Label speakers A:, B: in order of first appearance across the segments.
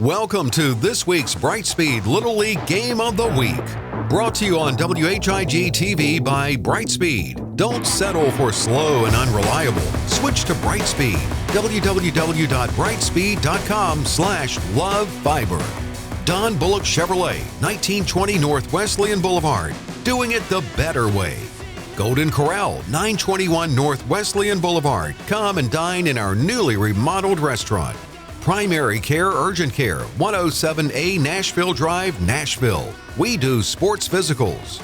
A: Welcome to this week's Brightspeed Little League Game of the Week. Brought to you on WHIG TV by Brightspeed. Don't settle for slow and unreliable. Switch to Brightspeed. www.brightspeed.com/lovefiber. Don Bullock Chevrolet, 1920 North Wesleyan Boulevard. Doing it the better way. Golden Corral, 921 North Wesleyan Boulevard. Come and dine in our newly remodeled restaurant. Primary Care Urgent Care, 107A Nashville Drive, Nashville. We do sports physicals.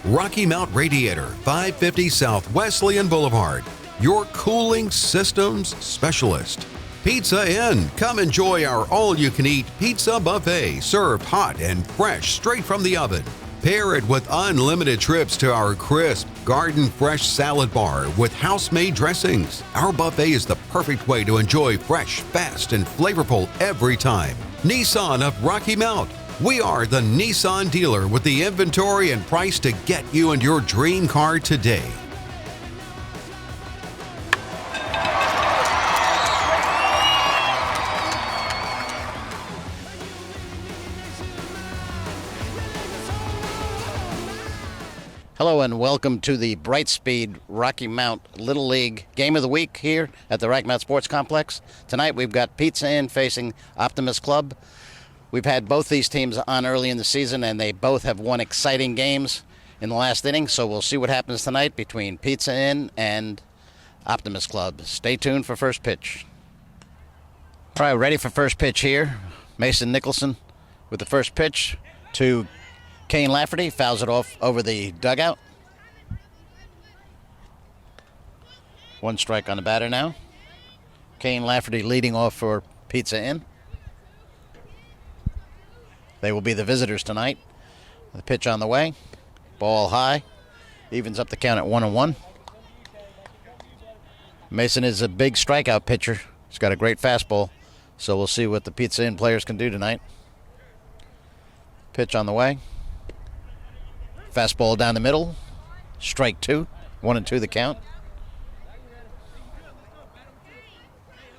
A: Rocky Mount Radiator, 550 South Wesleyan Boulevard. Your cooling systems specialist. Pizza Inn. Come enjoy our all-you-can-eat pizza buffet, served hot and fresh straight from the oven. Pair it with unlimited trips to our crisp, garden-fresh salad bar with house-made dressings. Our buffet is the perfect way to enjoy fresh, fast, and flavorful every time. Nissan of Rocky Mount. We are the Nissan dealer with the inventory and price to get you in your dream car today.
B: Hello and welcome to the Brightspeed Rocky Mount Little League Game of the Week here at the Rocky Mount Sports Complex. Tonight we've got Pizza Inn facing Optimists Club. We've had both these teams on early in the season and they both have won exciting games in the last inning, so we'll see what happens tonight between Pizza Inn and Optimist Club. Stay tuned for first pitch. All right, ready for first pitch here. Mason Nicholson with the first pitch to Kane Lafferty, fouls it off over the dugout. One strike on the batter now. Kane Lafferty leading off for Pizza Inn. They will be the visitors tonight. The pitch on the way. Ball high. Evens up the count at 1-1. Mason is a big strikeout pitcher. He's got a great fastball. So we'll see what the Pizza Inn players can do tonight. Pitch on the way. Fastball down the middle. Strike two. 1-2 the count.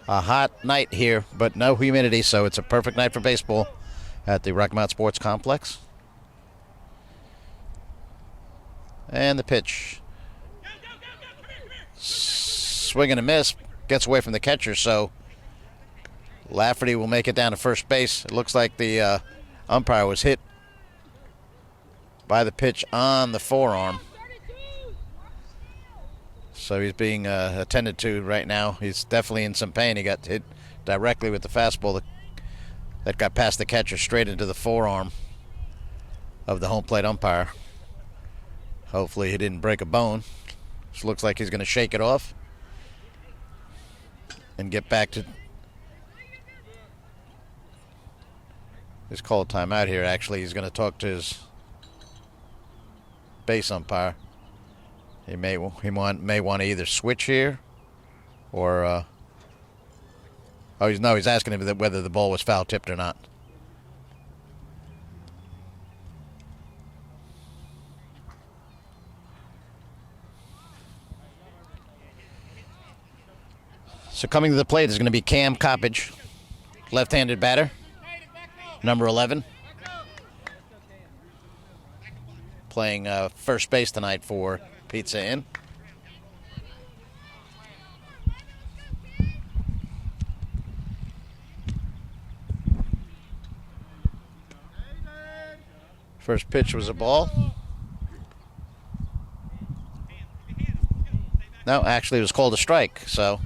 B: A hot night here, but no humidity, so it's a perfect night for baseball at the Rocky Mount Sports Complex. And the pitch. Swing and a miss. Gets away from the catcher, so Lafferty will make it down to first base. It looks like the umpire was hit by the pitch on the forearm. So he's being attended to right now. He's definitely in some pain. He got hit directly with the fastball that got past the catcher straight into the forearm of the home plate umpire. Hopefully he didn't break a bone. This looks like he's going to shake it off and get back to his call timeout here. Actually, he's going to talk to his base umpire. He may want to either switch here or he's asking him whether the ball was foul tipped or not. So coming to the plate is going to be Cam Coppage, left-handed batter, number 11. Playing first base tonight for Pizza Inn. First pitch was a ball. No, actually it was called a strike, so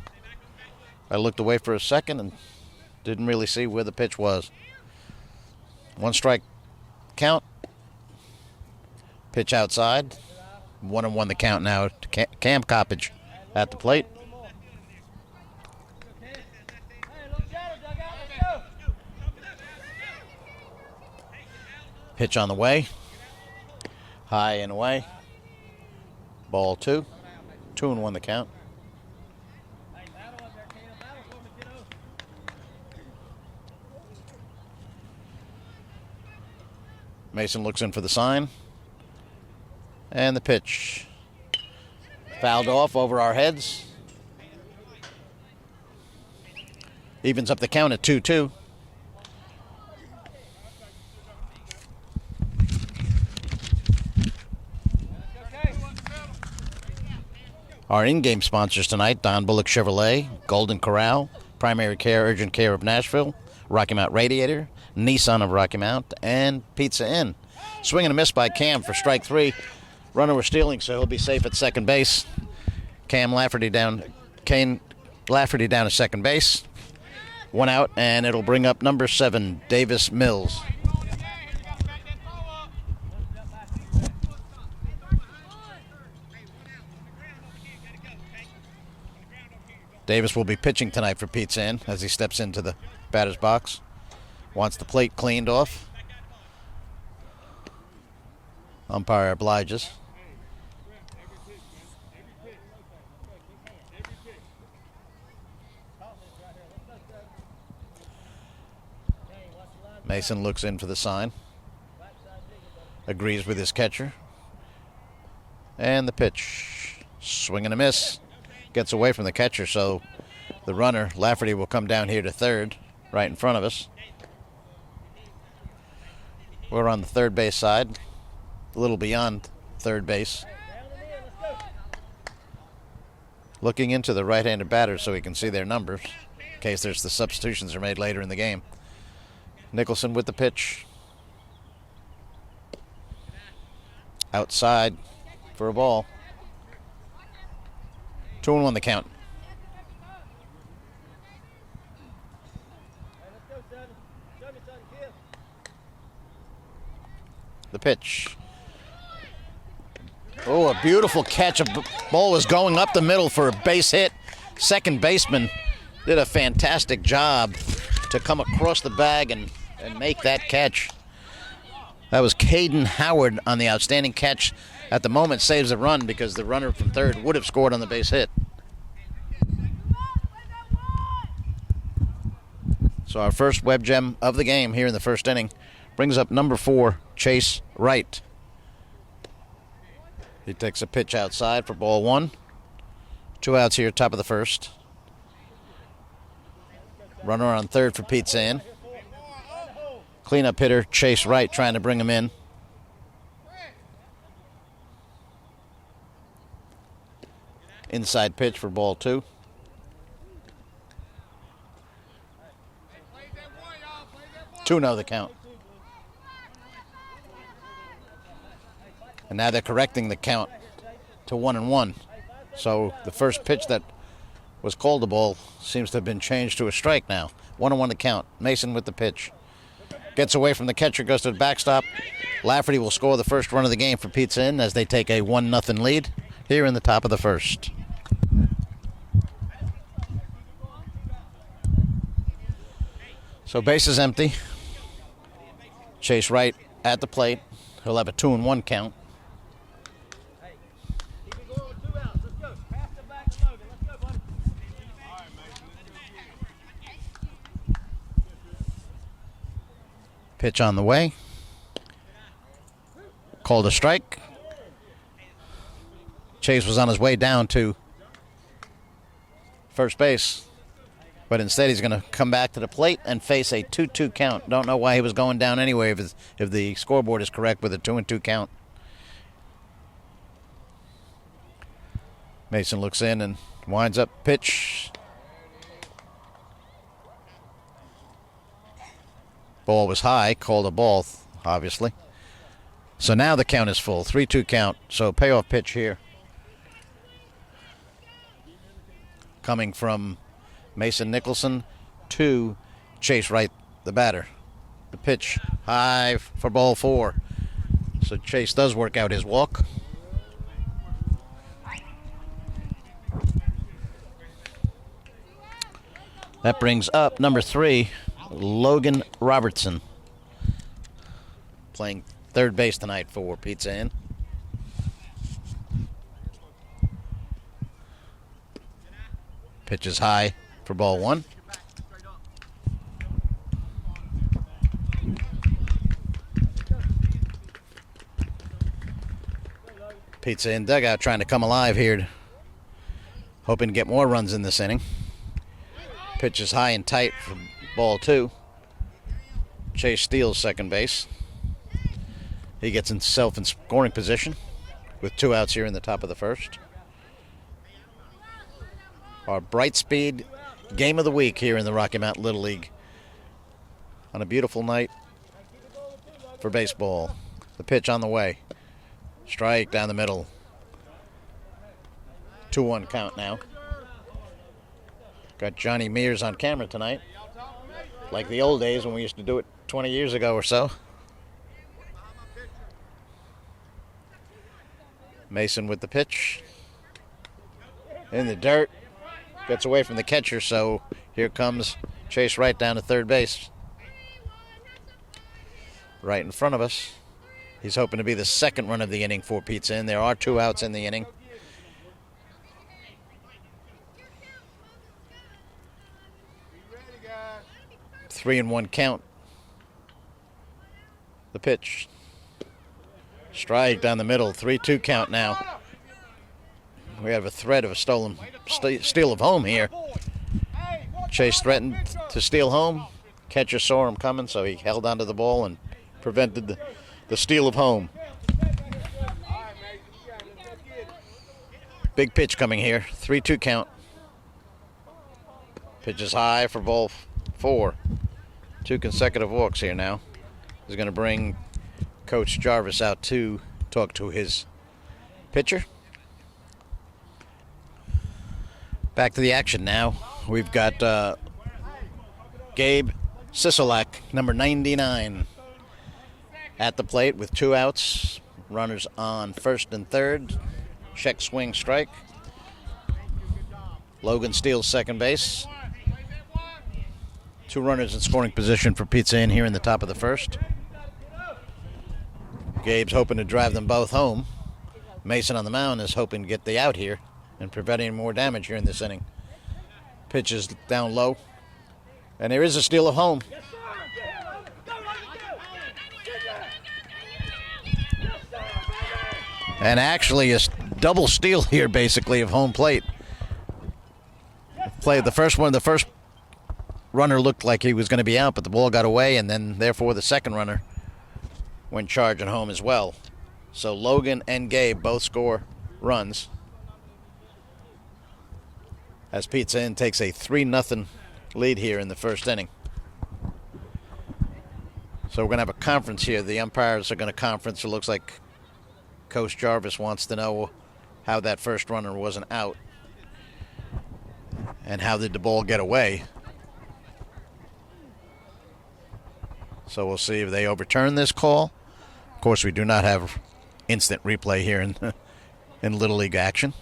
B: I looked away for a second and didn't really see where the pitch was. One strike count. Pitch outside. 1-1 the count now to Cam Coppage at the plate. Pitch on the way. High and away. Ball two. 2-1 the count. Mason looks in for the sign. And the pitch. Fouled off over our heads. Evens up the count at 2-2. Our in-game sponsors tonight, Don Bullock Chevrolet, Golden Corral, Primary Care, Urgent Care of Nashville, Rocky Mount Radiator, Nissan of Rocky Mount, and Pizza Inn. Swing and a miss by Cam for strike 3. Runner was stealing, so he'll be safe at second base. Kane Lafferty down to second base. 1 out, and it'll bring up number 7, Davis Mills. Davis will be pitching tonight for Pizza Inn as he steps into the batter's box. Wants the plate cleaned off. Umpire obliges. Mason looks in for the sign. Agrees with his catcher. And the pitch. Swing and a miss. Gets away from the catcher, so the runner, Lafferty, will come down here to third, right in front of us. We're on the third base side, a little beyond third base. Looking into the right-handed batters so we can see their numbers, in case the substitutions are made later in the game. Nicholson with the pitch. Outside for a ball. 2-1 the count. The pitch. Oh, a beautiful catch. A ball was going up the middle for a base hit. Second baseman did a fantastic job to come across the bag and make that catch. That was Caden Howard on the outstanding catch. At the moment, saves a run because the runner from third would have scored on the base hit. So our first web gem of the game here in the first inning brings up number 4, Chase Wright. He takes a pitch outside for ball 1. 2 outs here, top of the first. Runner on third for Pizza Inn. Cleanup hitter Chase Wright trying to bring him in. Inside pitch for ball 2. Two the count. And now they're correcting the count to 1-1. So the first pitch that was called a ball seems to have been changed to a strike now. 1-1 the count. Mason with the pitch. Gets away from the catcher, goes to the backstop. Lafferty will score the first run of the game for Pizza Inn as they take a 1-0 lead here in the top of the first. So base is empty. Chase Wright at the plate. He'll have a 2-1 count. Pitch on the way. Called a strike. Chase was on his way down to first base, but instead he's going to come back to the plate and face a 2-2 count. Don't know why he was going down anyway if the scoreboard is correct with a 2-2 count. Mason looks in and winds up pitch. Ball was high, called a ball, obviously. So now the count is full, 3-2 count. So payoff pitch here. Coming from Mason Nicholson to Chase Wright, the batter. The pitch high for ball 4. So Chase does work out his walk. That brings up number 3, Logan Robertson, playing third base tonight for Pizza Inn. Pitch is high for ball 1. Pizza Inn dugout trying to come alive here, hoping to get more runs in this inning. Pitch is high and tight for ball 2. Chase steals second base. He gets himself in scoring position with 2 outs here in the top of the first. our Bright Speed Game of the Week here in the Rocky Mountain Little League on a beautiful night for baseball. The pitch on the way. Strike down the middle. 2-1 count now. Got Johnny Mears on camera tonight. Like the old days when we used to do it 20 years ago or so. Mason with the pitch. In the dirt. Gets away from the catcher, so here comes Chase Wright down to third base. Right in front of us. He's hoping to be the second run of the inning for Pizza Inn. There are 2 outs in the inning. Three and 1 count. The pitch. Strike down the middle. 3-2 count now. We have a threat of a steal of home here. Chase threatened to steal home. Catcher saw him coming, so he held onto the ball and prevented the steal of home. Big pitch coming here. 3-2 count. Pitch is high for ball 4. 2 consecutive walks here now. He's going to bring Coach Jarvis out to talk to his pitcher. Back to the action now. We've got Gabe Sisolak, number 99, at the plate with 2 outs. Runners on first and third. Check swing strike. Logan steals second base. 2 runners in scoring position for Pizza Inn here in the top of the first. Gabe's hoping to drive them both home. Mason on the mound is hoping to get the out here and prevent any more damage here in this inning. Pitch is down low. And there is a steal of home. And actually a double steal here basically of home plate. The first runner looked like he was going to be out, but the ball got away, and then therefore the second runner went charging home as well. So Logan and Gabe both score runs as Pizza Inn takes a 3-0 lead here in the first inning. So we're going to have a conference here. The umpires are going to conference. It looks like Coach Jarvis wants to know how that first runner wasn't out and how did the ball get away. So we'll see if they overturn this call. Of course, we do not have instant replay here in Little League action.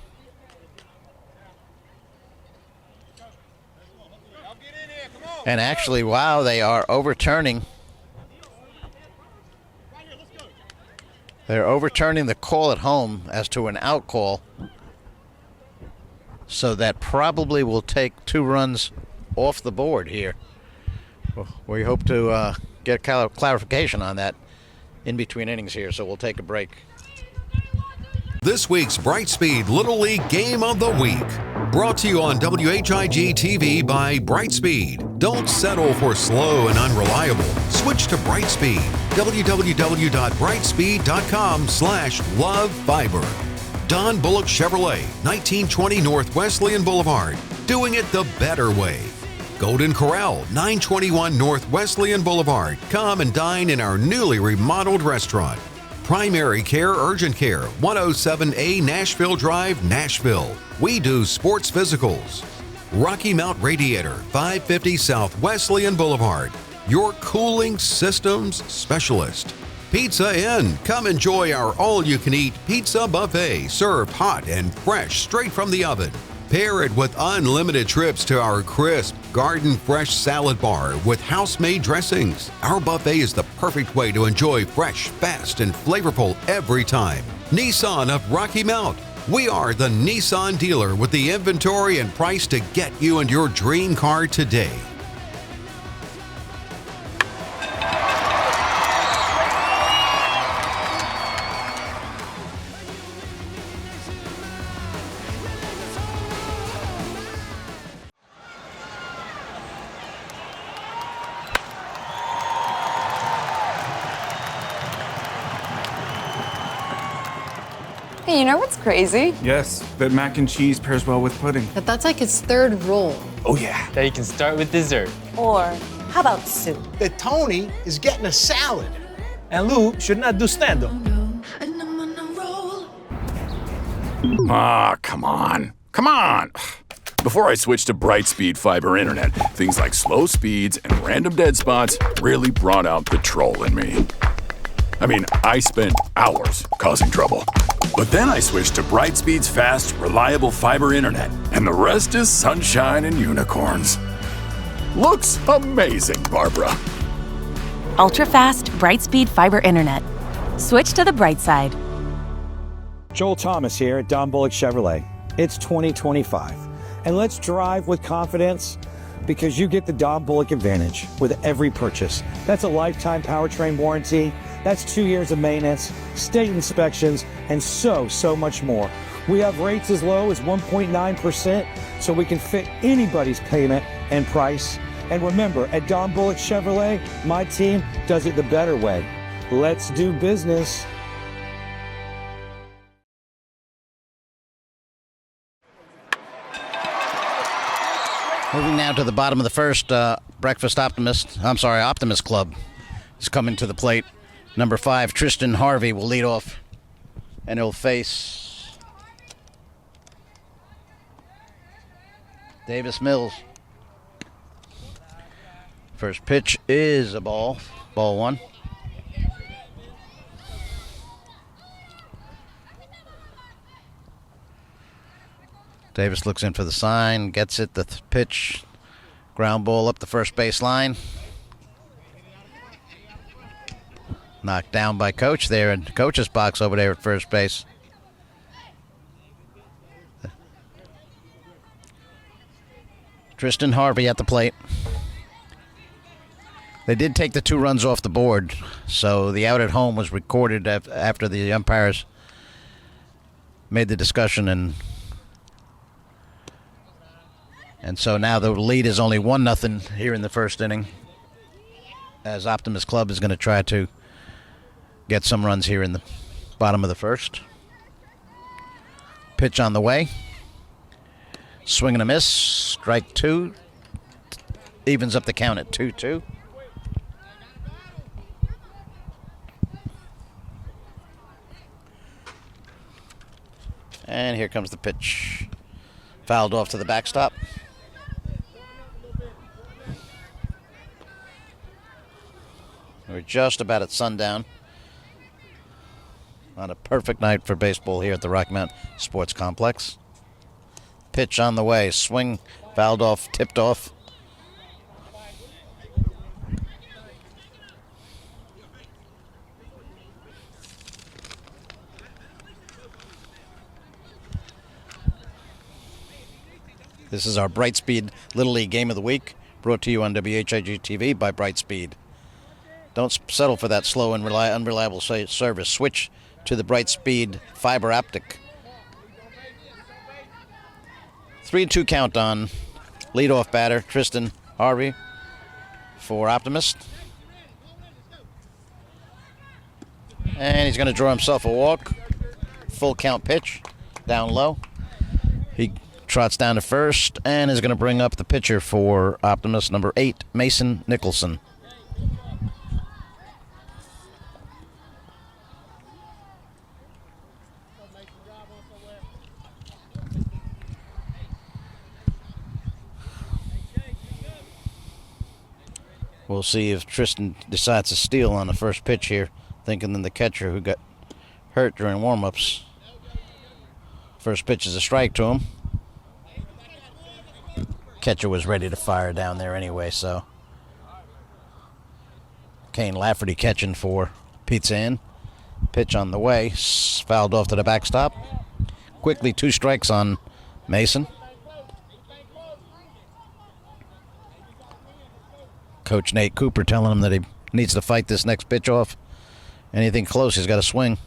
B: And actually, wow, they are overturning. They're overturning the call at home as to an out call. So that probably will take 2 runs off the board here. We hope to get clarification on that in between innings here, so we'll take a break.
A: This week's Bright Speed Little League Game of the Week. Brought to you on WHIG TV by Brightspeed. Don't settle for slow and unreliable. Switch to Brightspeed. www.brightspeed.com/lovefiber. Don Bullock Chevrolet, 1920 North Wesleyan Boulevard. Doing it the better way. Golden Corral, 921 North Wesleyan Boulevard. Come and dine in our newly remodeled restaurant. Primary Care Urgent Care, 107A Nashville Drive, Nashville. We do sports physicals. Rocky Mount Radiator, 550 South Wesleyan Boulevard. Your cooling systems specialist. Pizza Inn. Come enjoy our all-you-can-eat pizza buffet, served hot and fresh straight from the oven. Pair it with unlimited trips to our crisp, garden-fresh salad bar with house-made dressings. Our buffet is the perfect way to enjoy fresh, fast, and flavorful every time. Nissan of Rocky Mount. We are the Nissan dealer with the inventory and price to get you and your dream car today.
C: Hey, you know what's crazy?
D: Yes, that mac and cheese pairs well with pudding.
E: But that's like his third roll.
D: Oh, yeah.
F: That you can start with dessert.
G: Or how about soup?
H: That Tony is getting a salad. And Lou should not do stand-up.
I: Come on. Come on. Before I switched to Brightspeed fiber internet, things like slow speeds and random dead spots really brought out the troll in me. I mean, I spent hours causing trouble. But then I switched to Brightspeed's fast, reliable fiber internet, and the rest is sunshine and unicorns. Looks amazing, Barbara.
J: Ultra-fast, Brightspeed fiber internet. Switch to the bright side.
K: Joel Thomas here at Don Bullock Chevrolet. It's 2025, and let's drive with confidence because you get the Don Bullock Advantage with every purchase. That's a lifetime powertrain warranty. That's 2 years of maintenance, state inspections, and so much more. We have rates as low as 1.9%, so we can fit anybody's payment and price. And remember, at Don Bullock Chevrolet, my team does it the better way. Let's do business.
B: Moving now to the bottom of the first, Optimist Club is coming to the plate. Number 5, Tristan Harvey will lead off, and he'll face Davis Mills. First pitch is a ball. Ball 1. Davis looks in for the sign, gets it, the pitch, ground ball up the first base line. Knocked down by Coach there in Coach's box over there at first base. Tristan Harvey at the plate. They did take the 2 runs off the board, so the out at home was recorded after the umpires made the discussion, and so now the lead is only 1-0 here in the first inning, as Optimist Club is going to try to get some runs here in the bottom of the first. Pitch on the way. Swing and a miss. Strike 2. Evens up the count at 2-2. And here comes the pitch. Fouled off to the backstop. We're just about at sundown on a perfect night for baseball here at the Rocky Mount Sports Complex. Pitch on the way. Swing, fouled off, tipped off. This is our Brightspeed Little League Game of the Week, brought to you on WHIG TV by Brightspeed. Don't settle for that slow and unreliable service. Switch to the Brightspeed fiber optic. 3-2 count on leadoff batter Tristan Harvey for Optimist. And he's going to draw himself a walk. Full count pitch, down low. He trots down to first and is going to bring up the pitcher for Optimist, number 8, Mason Nicholson. We'll see if Tristan decides to steal on the first pitch here, thinking than the catcher who got hurt during warm-ups. First pitch is a strike to him. Catcher was ready to fire down there anyway, so Kane Lafferty catching for Pizza Inn. Pitch on the way, fouled off to the backstop. Quickly 2 strikes on Mason. Coach Nate Cooper telling him that he needs to fight this next pitch off. Anything close, he's got to swing.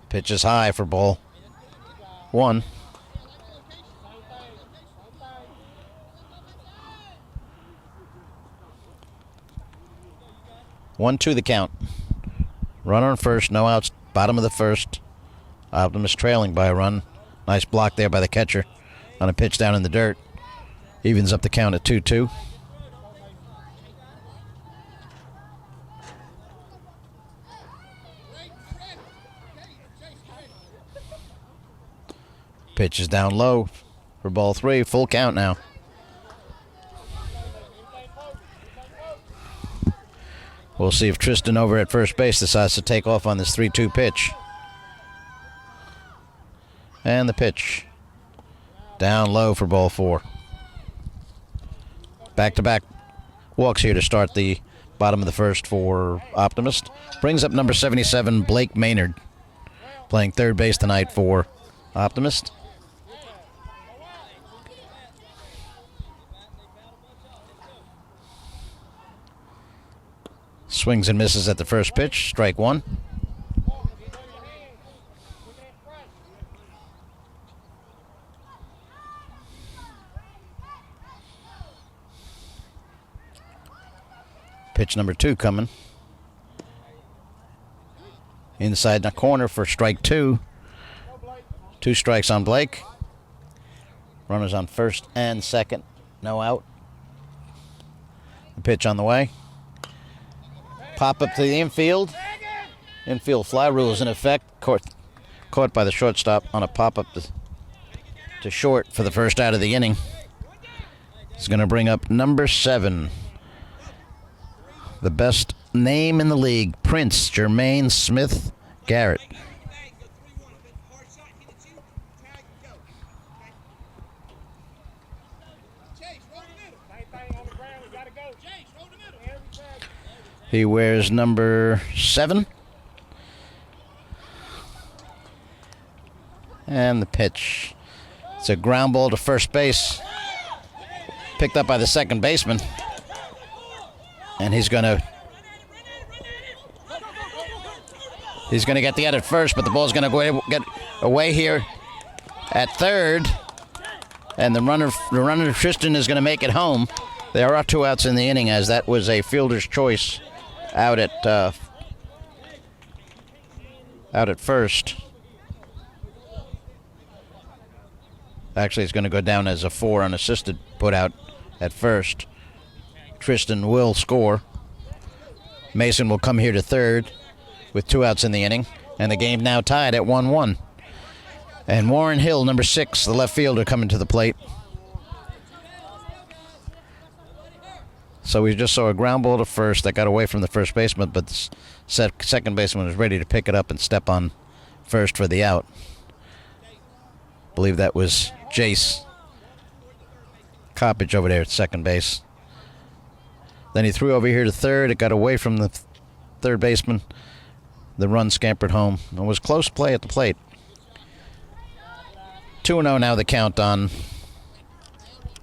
B: Pitch is high for ball 1. One, 2 the count. Runner on first, no outs, bottom of the first. Optimist trailing by a run. Nice block there by the catcher on a pitch down in the dirt. Evens up the count at 2-2. Pitch is down low for ball 3. Full count now. We'll see if Tristan over at first base decides to take off on this 3-2 pitch. And the pitch. Down low for ball 4. Back-to-back walks here to start the bottom of the first for Optimist. Brings up number 77, Blake Maynard, playing third base tonight for Optimist. Swings and misses at the first pitch. Strike 1. Pitch number 2 coming. Inside the corner for strike 2. 2 strikes on Blake. Runners on first and second. No out. The pitch on the way. Pop up to the infield. Infield fly rule is in effect. Caught by the shortstop on a pop-up to short for the first out of the inning. It's going to bring up number 7. The best name in the league, Prince Jermaine Smith Garrett. He wears number 7. And the pitch. It's a ground ball to first base. Picked up by the second baseman. And he's going to get the out at first, but the ball's going to get away here at third. And the runner Tristan is going to make it home. There are 2 outs in the inning, as that was a fielder's choice out at first. Actually, it's going to go down as a 4 unassisted put out at first. Tristan will score. Mason will come here to third with 2 outs in the inning. And the game now tied at 1-1. And Warren Hill, number 6, the left fielder, coming to the plate. So we just saw a ground ball to first that got away from the first baseman, but the second baseman was ready to pick it up and step on first for the out. I believe that was Jace Coppage over there at second base. Then he threw over here to third. It got away from the third baseman. The run scampered home. It was close play at the plate. 2-0 now the count on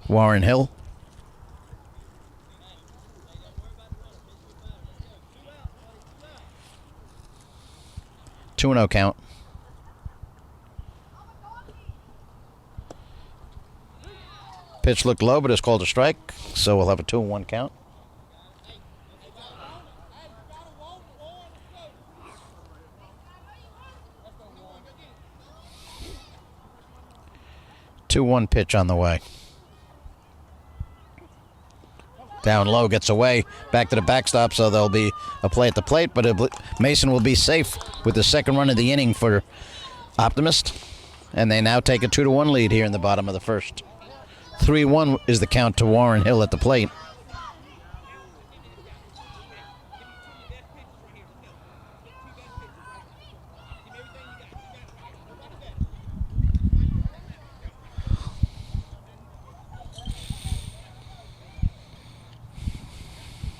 B: Warren Hill. 2-0 count. Pitch looked low, but it's called a strike, so we'll have a 2-1 count. Two-one pitch on the way. Down low, gets away, back to the backstop, so there'll be a play at the plate, but Mason will be safe with the second run of the inning for Optimist, and they now take a 2-1 lead here in the bottom of the first. 3-1 is the count to Warren Hill at the plate.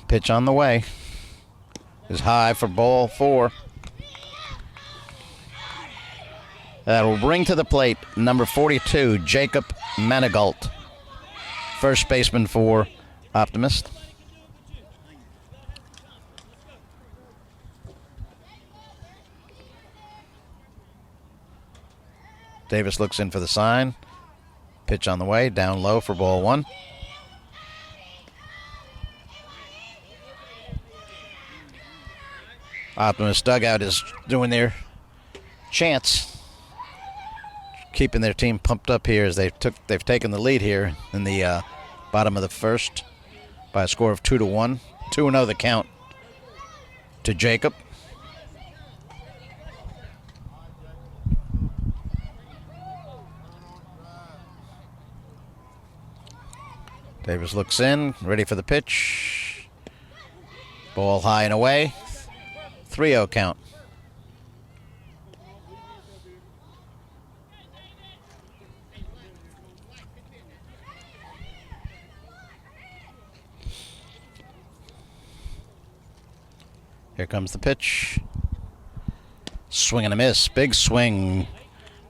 B: Pitch on the way is high for ball 4. That will bring to the plate number 42, Jacob Manigault, first baseman for Optimist. Davis looks in for the sign. Pitch on the way, down low for ball 1. Optimist dugout is doing their chants, keeping their team pumped up here as they've taken the lead here in the bottom of the first by a score of 2-1. 2-0 the count to Jacob. Davis looks in, ready for the pitch. Ball high and away. 3-0 count. Here comes the pitch. Swing and a miss. Big swing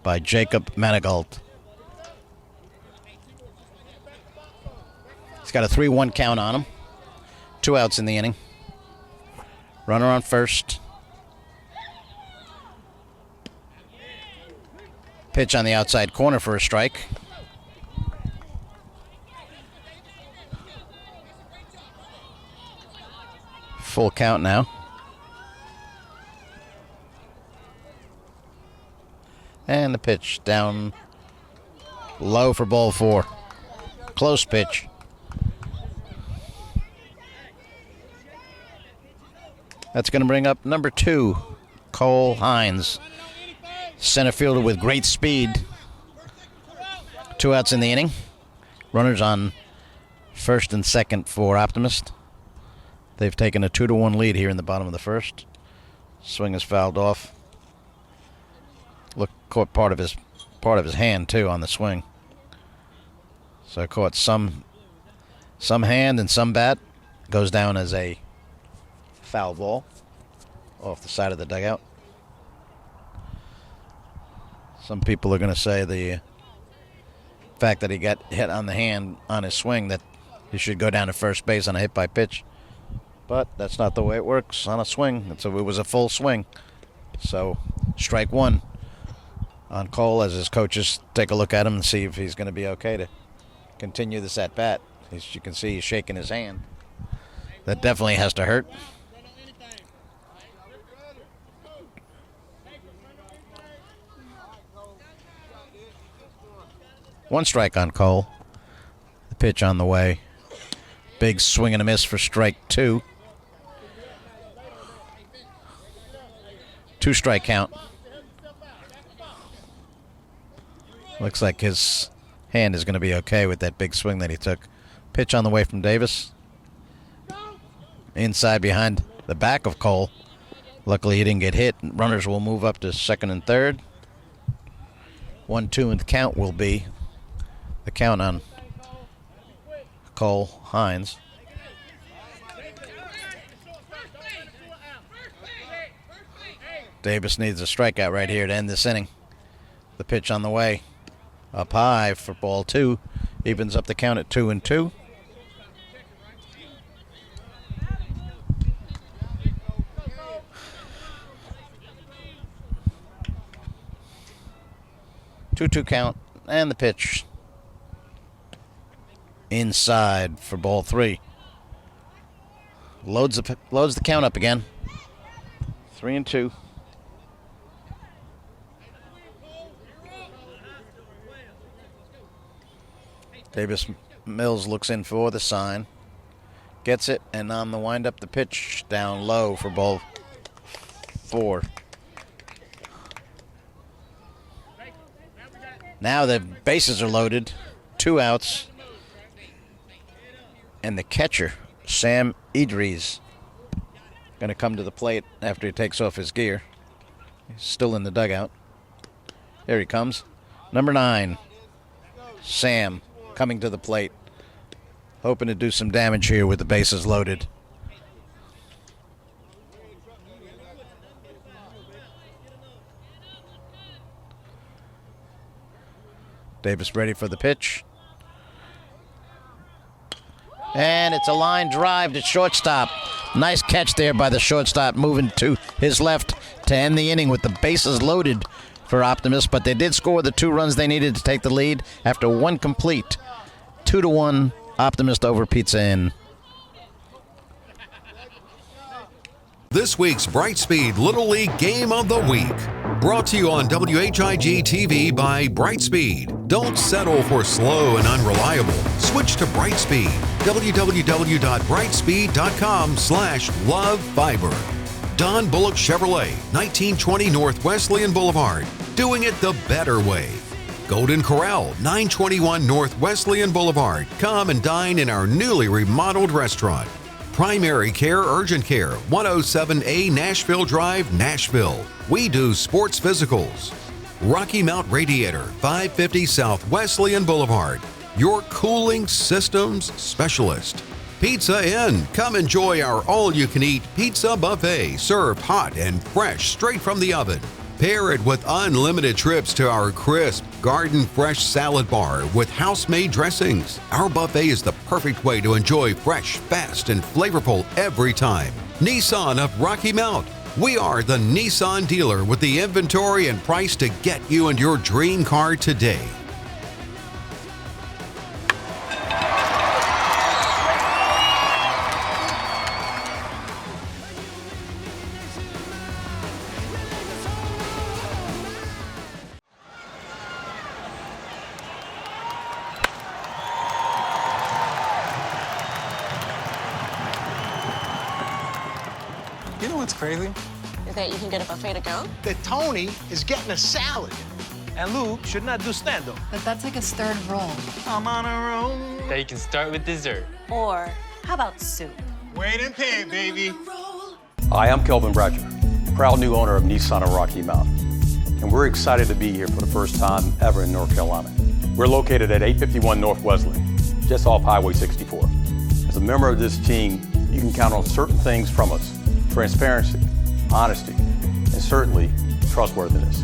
B: by Jacob Manigault. He's got a 3-1 count on him. 2 outs in the inning. Runner on first. Pitch on the outside corner for a strike. Full count now. And the pitch down low for ball 4. Close pitch. That's going to bring up number 2, Cole Hines. Center fielder with great speed. 2 outs in the inning. Runners on first and second for Optimist. They've taken a 2-1 lead here in the bottom of the first. Swing is fouled off. Look, caught part of his hand too on the swing. So caught some hand and some bat. Goes down as a foul ball off the side of the dugout. Some people are going to say the fact that he got hit on the hand on his swing that he should go down to first base on a hit by pitch. But that's not the way it works on a swing. It was a full swing. So strike 1 on Cole as his coaches take a look at him and see if he's going to be okay to continue this at bat. As you can see, he's shaking his hand. That definitely has to hurt. One strike on Cole. The pitch on the way. Big swing and a miss for strike 2. 2 strike count. Looks like his hand is going to be okay with that big swing that he took. Pitch on the way from Davis. Inside behind the back of Cole. Luckily he didn't get hit. Runners will move up to second and third. 1-2 and the count will be the count on Cole Hines. Davis needs a strikeout right here to end this inning. The pitch on the way. Up high for ball 2. Evens up the count at 2-2. Two count and the pitch inside for ball 3. Loads the count up again. 3-2. Davis Mills looks in for the sign. Gets it, and on the windup, the pitch down low for ball 4. Now the bases are loaded. 2 outs. And the catcher, Sam Idris, going to come to the plate after he takes off his gear. He's still in the dugout. Here he comes. Number 9, Sam, coming to the plate. Hoping to do some damage here with the bases loaded. Davis ready for the pitch. And it's a line drive to shortstop. Nice catch there by the shortstop, moving to his left to end the inning with the bases loaded for Optimists. But they did score the 2 runs they needed to take the lead after 1 complete. 2-1, Optimist over Pizza Inn.
A: This week's Brightspeed Little League Game of the Week. Brought to you on WHIG TV by Brightspeed. Don't settle for slow and unreliable. Switch to Brightspeed. www.brightspeed.com/lovefiber. Don Bullock Chevrolet, 1920 North Wesleyan Boulevard. Doing it the better way. Golden Corral, 921 North Wesleyan Boulevard. Come and dine in our newly remodeled restaurant. Primary Care Urgent Care, 107A Nashville Drive, Nashville. We do sports physicals. Rocky Mount Radiator, 550 South Wesleyan Boulevard. Your cooling systems specialist. Pizza Inn. Come enjoy our all-you-can-eat pizza buffet, served hot and fresh straight from the oven. Pair it with unlimited trips to our crisp, garden-fresh salad bar with house-made dressings. Our buffet is the perfect way to enjoy fresh, fast, and flavorful every time. Nissan of Rocky Mount. We are the Nissan dealer with the inventory and price to get you and your dream car today.
H: You know what's crazy?
G: That you can get a buffet to go?
H: That Tony is getting a salad. And Lou should not do stand-up.
E: But that's like his third role.
H: I'm on a roll.
C: That you can start with dessert.
G: Or how about soup?
H: Wait and pay, baby.
F: Hi, I'm Kelvin Bratcher, proud new owner of Nissan of Rocky Mount. And we're excited to be here for the first time ever in North Carolina. We're located at 851 North Wesley, just off Highway 64. As a member of this team, you can count on certain things from us: transparency, honesty, and certainly trustworthiness.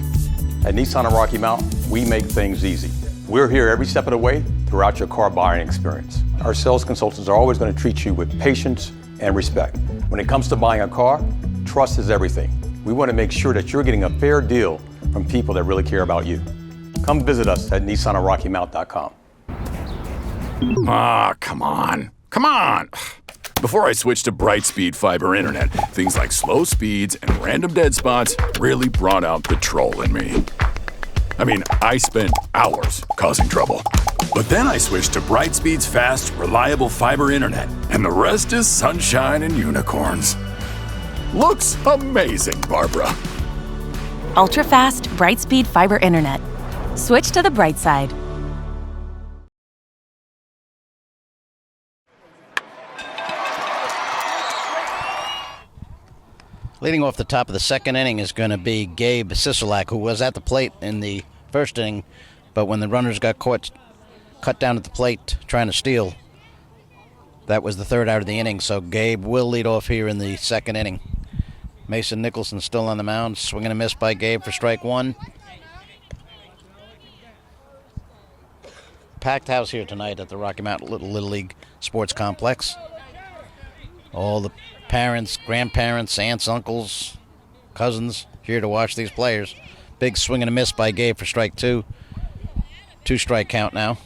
F: At Nissan of Rocky Mount, we make things easy. We're here every step of the way throughout your car buying experience. Our sales consultants are always going to treat you with patience and respect. When it comes to buying a car, trust is everything. We want to make sure that you're getting a fair deal from people that really care about you. Come visit us at nissanofrockymount.com.
I: Come on. Come on. Before I switched to Brightspeed fiber internet, things like slow speeds and random dead spots really brought out the troll in me. I mean, I spent hours causing trouble. But then I switched to Brightspeed's fast, reliable fiber internet, and the rest is sunshine and unicorns. Looks amazing, Barbara.
J: Ultra fast, Brightspeed fiber internet. Switch to the bright side.
B: Leading off the top of the second inning is going to be Gabe Sisolak, who was at the plate in the first inning, but when the runners got caught cut down at the plate trying to steal, that was the third out of the inning, so Gabe will lead off here in the second inning. Mason Nicholson still on the mound, swing and a miss by Gabe for strike one. Packed house here tonight at the Rocky Mount Little League Sports Complex. All the parents, grandparents, aunts, uncles, cousins here to watch these players. Big swing and a miss by Gabe for strike two. Two strike count now.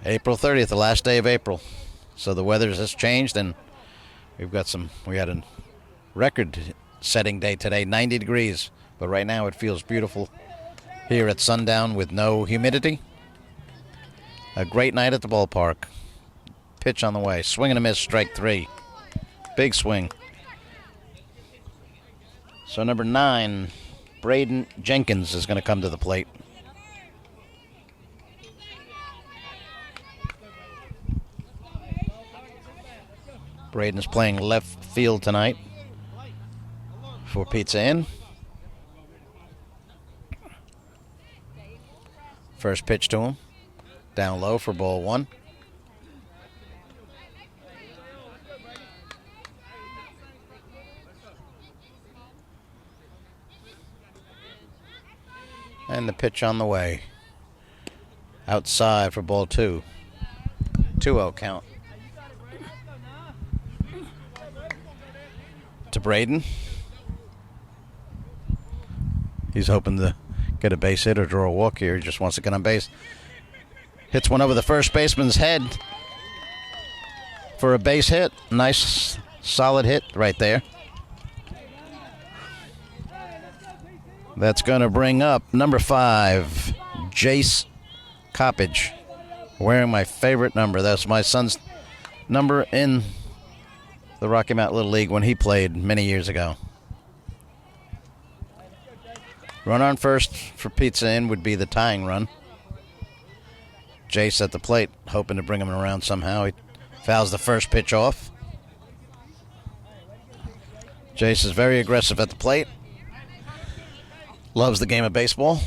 B: April 30th, the last day of April. So the weather has changed, and we had a record-setting day today, 90 degrees. But right now it feels beautiful here at sundown with no humidity. A great night at the ballpark. Pitch on the way. Swing and a miss, strike three. Big swing. So number 9, Braden Jenkins is going to come to the plate. Braden's playing left field tonight for Pizza Inn. First pitch to him. Down low for ball one. And the pitch on the way. Outside for ball two. 2-0 count. To Braden. He's hoping to get a base hit or draw a walk here. He just wants to get on base. Hits one over the first baseman's head. for a base hit. Nice, solid hit right there. That's going to bring up number 5, Jace Coppage, wearing my favorite number. That's my son's number in the Rocky Mount Little League when he played many years ago. Run on first for Pizza Inn would be the tying run. Jace at the plate, hoping to bring him around somehow. He fouls the first pitch off. Jace is very aggressive at the plate. Loves the game of baseball.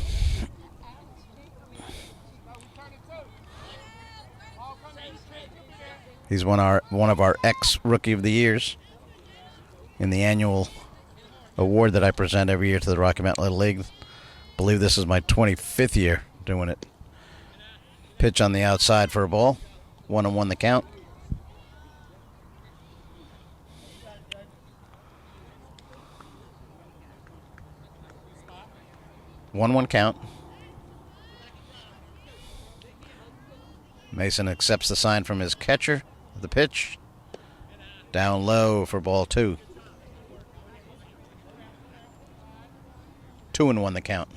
B: He's one of our ex-Rookie of the Years in the annual award that I present every year to the Rocky Mountain Little League. I believe this is my 25th year doing it. Pitch on the outside for a ball. 1-1 the count. One count. Mason accepts the sign from his catcher. The pitch. Down low for ball 2. 2-1 the count.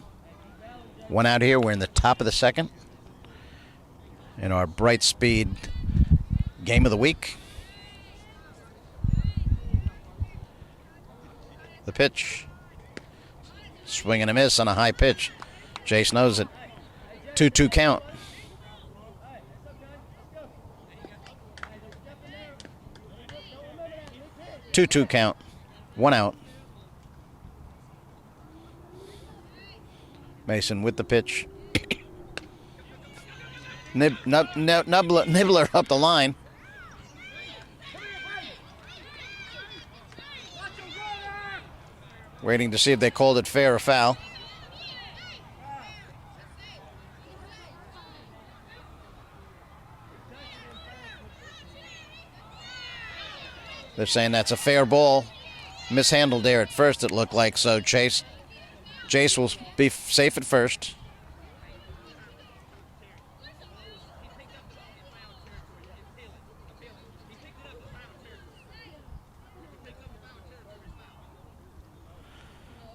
B: 1 out here. We're in the top of the second. In our Bright Speed game of the week. The pitch. Swing and a miss on a high pitch. Jace knows it. 2-2 count. Two count. 1 out. Mason with the pitch. Nibbler up the line. Waiting to see if they called it fair or foul. They're saying that's a fair ball. Mishandled there at first, it looked like. So Jace will be safe at first.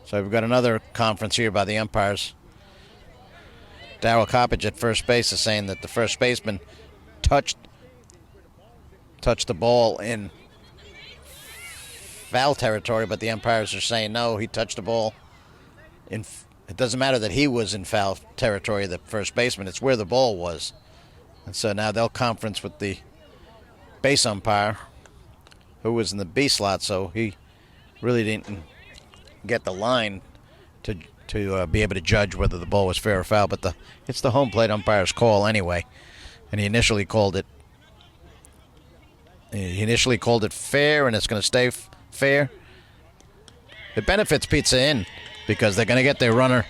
B: So we've got another conference here by the umpires. Darryl Coppage at first base is saying that the first baseman touched the ball in foul territory, but the umpires are saying no, he touched the ball in. It doesn't matter that he was in foul territory, the first baseman. It's where the ball was. And so now they'll conference with the base umpire, who was in the B slot, so he really didn't get the line to be able to judge whether the ball was fair or foul, but it's the home plate umpire's call anyway, and he initially called it fair, and it's going to stay fair. It benefits Pizza Inn because they're going to get their runner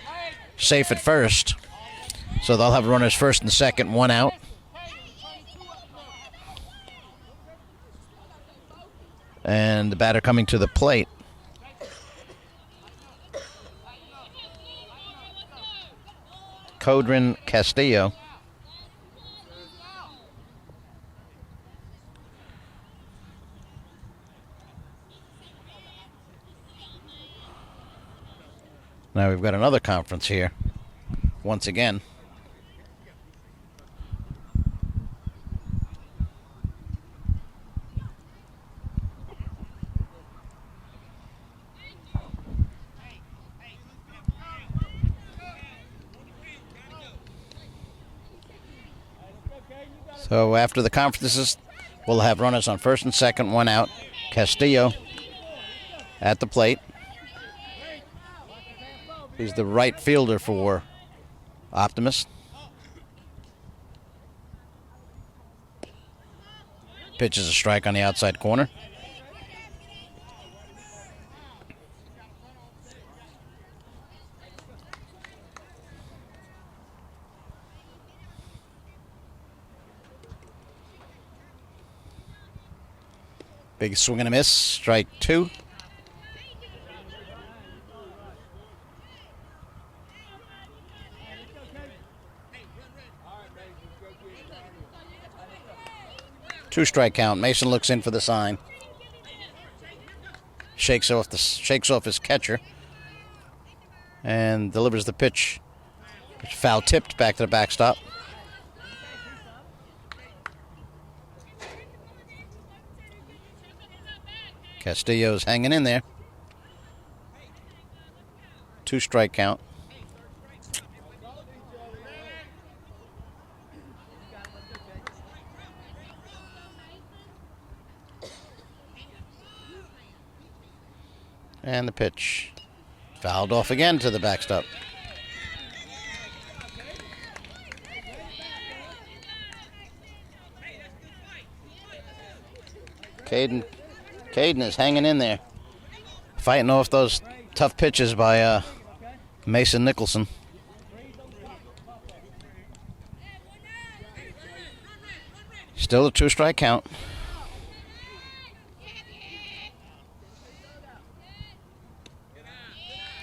B: safe at first, so they'll have runners first and second, 1 out. And the batter coming to the plate. Codrin Castillo. Now we've got another conference here, once again. So after the conferences, we'll have runners on first and second, 1 out. Castillo at the plate. He's the right fielder for Optimists. Pitches a strike on the outside corner. Big swing and a miss, strike 2. 2-strike count. Mason looks in for the sign. Shakes off his catcher and delivers the pitch. It's foul tipped back to the backstop. Castillo's hanging in there. 2-strike count. And the pitch. Fouled off again to the backstop. Caden is hanging in there. Fighting off those tough pitches by Mason Nicholson. Still a 2-strike count.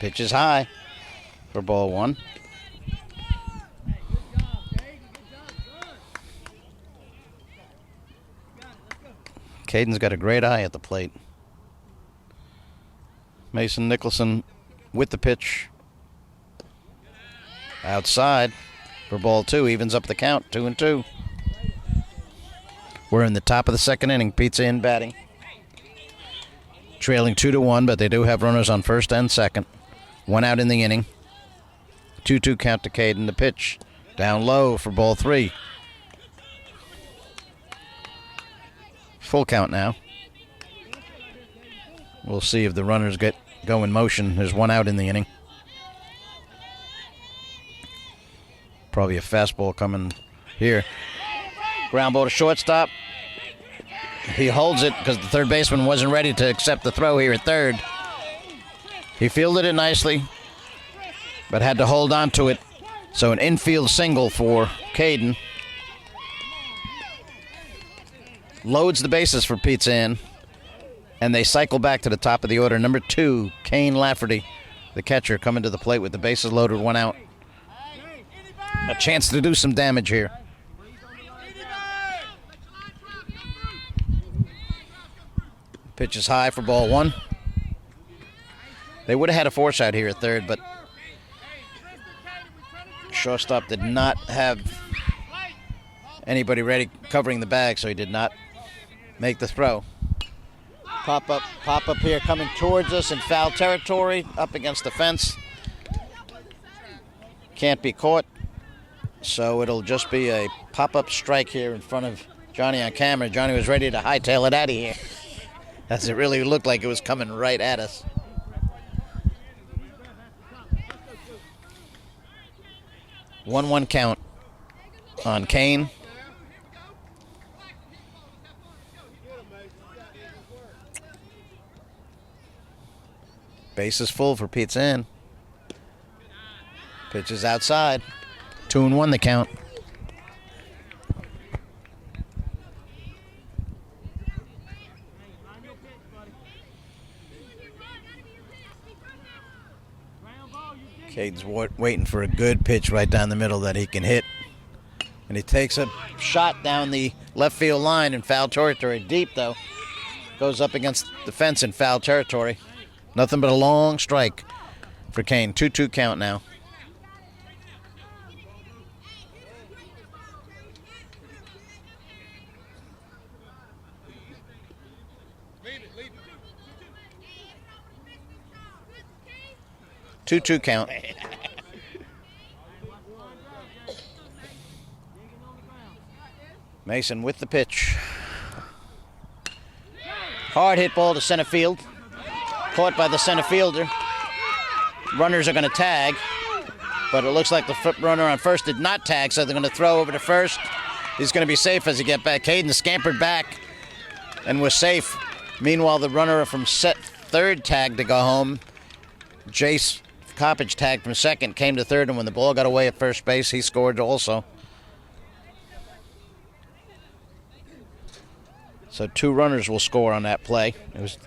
B: Pitch is high for ball 1. Caden's got a great eye at the plate. Mason Nicholson with the pitch. Outside for ball 2. Evens up the count. 2-2. We're in the top of the second inning. Pizza in batting. Trailing 2-1, but they do have runners on first and second. 1 out in the inning. 2-2 count to Caden. The pitch down low for ball 3. Full count now. We'll see if the runners go in motion. There's 1 out in the inning. Probably a fastball coming here. Ground ball to shortstop. He holds it because the third baseman wasn't ready to accept the throw here at third. He fielded it nicely, but had to hold on to it. So an infield single for Caden. Loads the bases for Pizza Inn, and they cycle back to the top of the order. Number 2, Kane Lafferty, the catcher, coming to the plate with the bases loaded, 1 out. A chance to do some damage here. Pitch is high for ball 1. They would have had a force out here at third, but shortstop did not have anybody ready covering the bag, so he did not make the throw. Pop up here coming towards us in foul territory, up against the fence. Can't be caught, so it'll just be a pop-up strike here in front of Johnny on camera. Johnny was ready to hightail it out of here, as it really looked like it was coming right at us. 1-1 count on Kane. Base is full for Pizza Inn. Pitch is outside. 2-1 the count. Caden's waiting for a good pitch right down the middle that he can hit. And he takes a shot down the left field line in foul territory. Deep, though. Goes up against the fence in foul territory. Nothing but a long strike for Kane. 2-2 count now. Two count. Mason with the pitch. Hard hit ball to center field. Caught by the center fielder. Runners are going to tag, but it looks like the runner on first did not tag, so they're going to throw over to first. He's going to be safe as he gets back. Caden scampered back and was safe. Meanwhile, the runner from third tagged to go home. Jace Coppage tagged from second, came to third, and when the ball got away at first base, he scored also. So 2 runners will score on that play. It was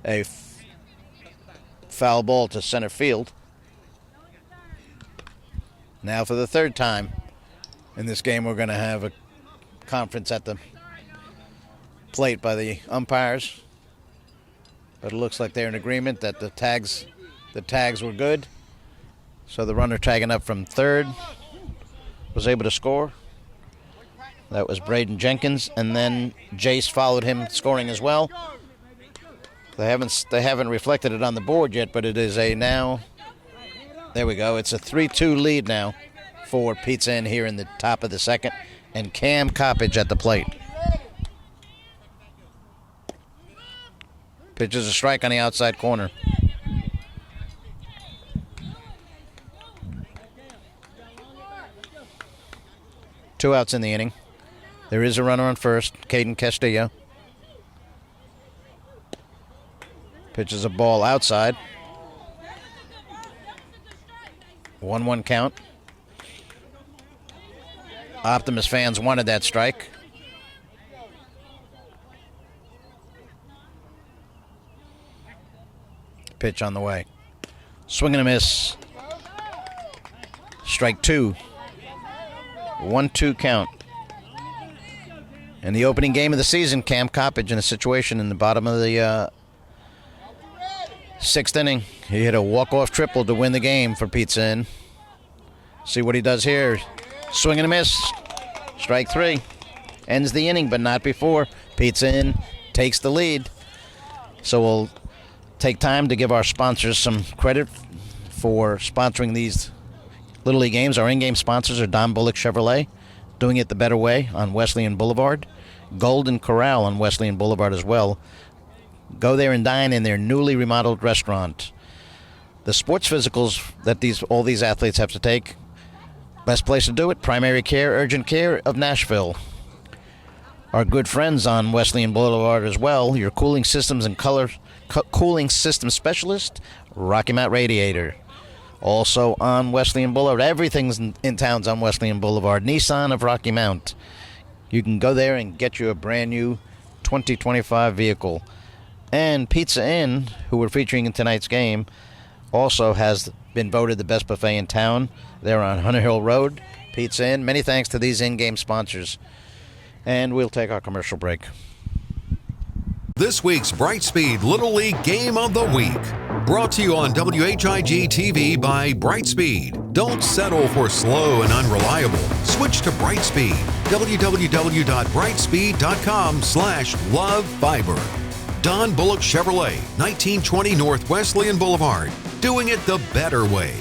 B: a foul ball to center field. Now for the third time in this game, we're going to have a conference at the plate by the umpires. But it looks like they're in agreement that the tags were good. So the runner tagging up from third was able to score. That was Braden Jenkins, and then Jace followed him, scoring as well. They haven't reflected it on the board yet, but it is a now. There we go. It's a 3-2 lead now for Pizza Inn here in the top of the second, and Cam Coppage at the plate. Pitches a strike on the outside corner. Two outs in the inning. There is a runner on first, Caden Castillo. Pitches a ball outside. 1-1 count. Optimist fans wanted that strike. Pitch on the way. Swing and a miss. Strike two. 1-2 count. In the opening game of the season, Cam Coppage in a situation in the bottom of the sixth inning. He hit a walk-off triple to win the game for Pizza Inn. See what he does here. Swing and a miss. Strike three. Ends the inning, but not before. Pizza Inn takes the lead. So we'll take time to give our sponsors some credit for sponsoring these Little League games. Our in-game sponsors are Don Bullock Chevrolet, doing it the better way on Wesleyan Boulevard. Golden Corral on Wesleyan Boulevard as well. Go there and dine in their newly remodeled restaurant. The sports physicals that all these athletes have to take, best place to do it, Primary Care, Urgent Care of Nashville. Our good friends on Wesleyan Boulevard as well, your cooling systems and cooling system specialist, Rocky Mount Radiator. Also on Wesleyan Boulevard, everything's in town's on Wesleyan Boulevard. Nissan of Rocky Mount. You can go there and get you a brand new 2025 vehicle. And Pizza Inn, who we're featuring in tonight's game, also has been voted the best buffet in town. They're on Hunter Hill Road. Pizza Inn. Many thanks to these in-game sponsors. And we'll take our commercial break.
A: This week's Brightspeed Little League Game of the Week. Brought to you on WHIG TV by Brightspeed. Don't settle for slow and unreliable. Switch to Brightspeed. www.brightspeed.com/lovefiber. Don Bullock Chevrolet, 1920 North Wesleyan Boulevard. Doing it the better way.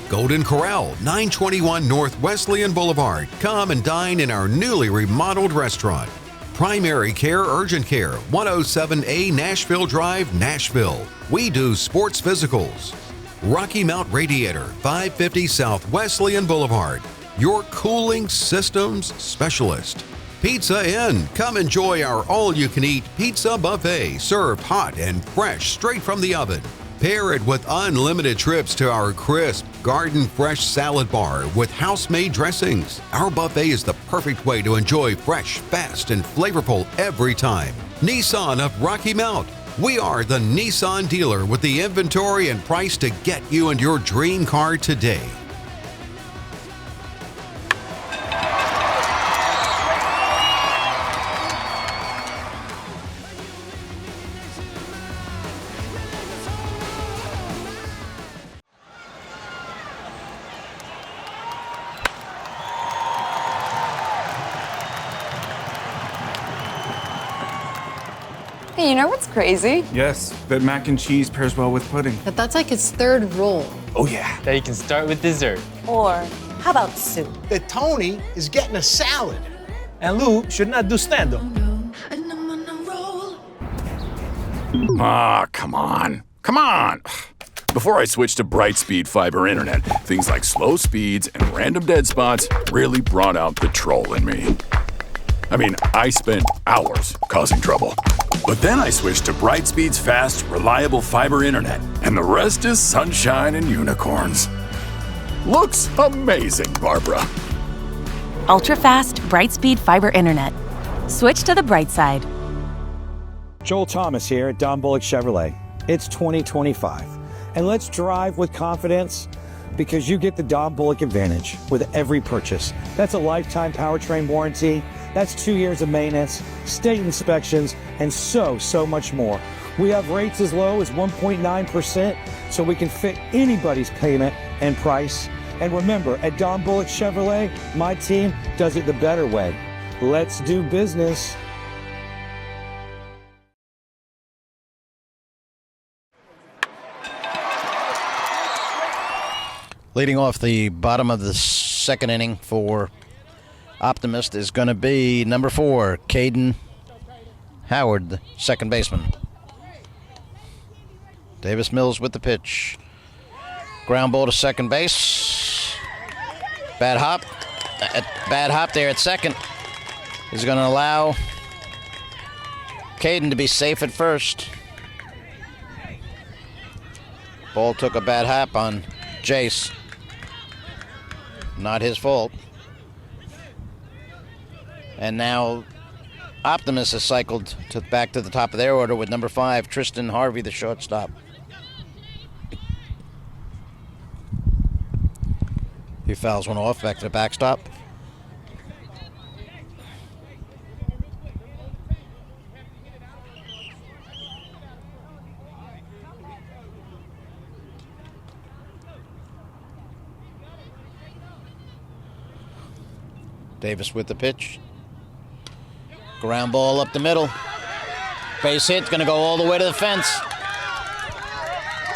A: Golden Corral, 921 North Wesleyan Boulevard. Come and dine in our newly remodeled restaurant. Primary Care Urgent Care, 107A Nashville Drive, Nashville. We do sports physicals. Rocky Mount Radiator, 550 South Wesleyan Boulevard. Your cooling systems specialist. Pizza Inn. Come enjoy our all-you-can-eat pizza buffet, served hot and fresh straight from the oven. Pair it with unlimited trips to our crisp, garden-fresh salad bar with house-made dressings. Our buffet is the perfect way to enjoy fresh, fast, and flavorful every time. Nissan of Rocky Mount. We are the Nissan dealer with the inventory and price to get you and your dream car today.
E: Hey, you know what's crazy?
D: Yes, that mac and cheese pairs well with pudding.
E: That that's like his third roll.
D: Oh, yeah.
C: That you can start with dessert.
G: Or how about soup?
H: That Tony is getting a salad. And Lou should not do stand-up.
I: Ah, come on. Come on. Before I switched to Brightspeed fiber internet, things like slow speeds and random dead spots really brought out the troll in me. I mean, I spent hours causing trouble. But then I switched to Brightspeed's fast, reliable fiber internet, and the rest is sunshine and unicorns. Looks amazing, Barbara.
J: Ultra-fast, Brightspeed fiber internet. Switch to the bright side.
K: Joel Thomas here at Don Bullock Chevrolet. It's 2025, and let's drive with confidence because you get the Don Bullock Advantage with every purchase. That's a lifetime powertrain warranty, That's 2 years of maintenance, state inspections, and so much more. We have rates as low as 1.9%, so we can fit anybody's payment and price. And remember, at Don Bullock Chevrolet, my team does it the better way. Let's do business.
B: Leading off the bottom of the second inning for Optimist is going to be number 4, Caden Howard, the second baseman. Davis Mills with the pitch. Ground ball to second base. Bad hop there at second is going to allow Caden to be safe at first. Ball took a bad hop on Jace. Not his fault. And now Optimus has cycled back to the top of their order with number 5, Tristan Harvey, the shortstop. He fouls one off, back to the backstop. Davis with the pitch. Ground ball up the middle. Base hit, going to go all the way to the fence.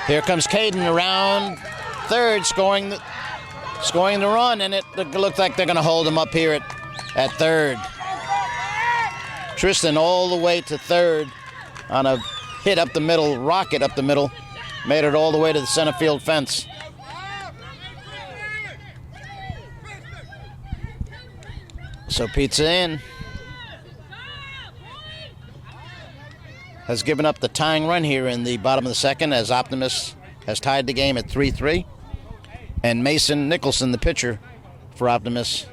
B: Here comes Caden around third, scoring the run, and it looks like they're going to hold him up here at third. Tristan all the way to third on a hit up the middle, rocket up the middle, made it all the way to the center field fence. So Pizza Inn has given up the tying run here in the bottom of the second as Optimus has tied the game at 3-3. And Mason Nicholson, the pitcher for Optimus,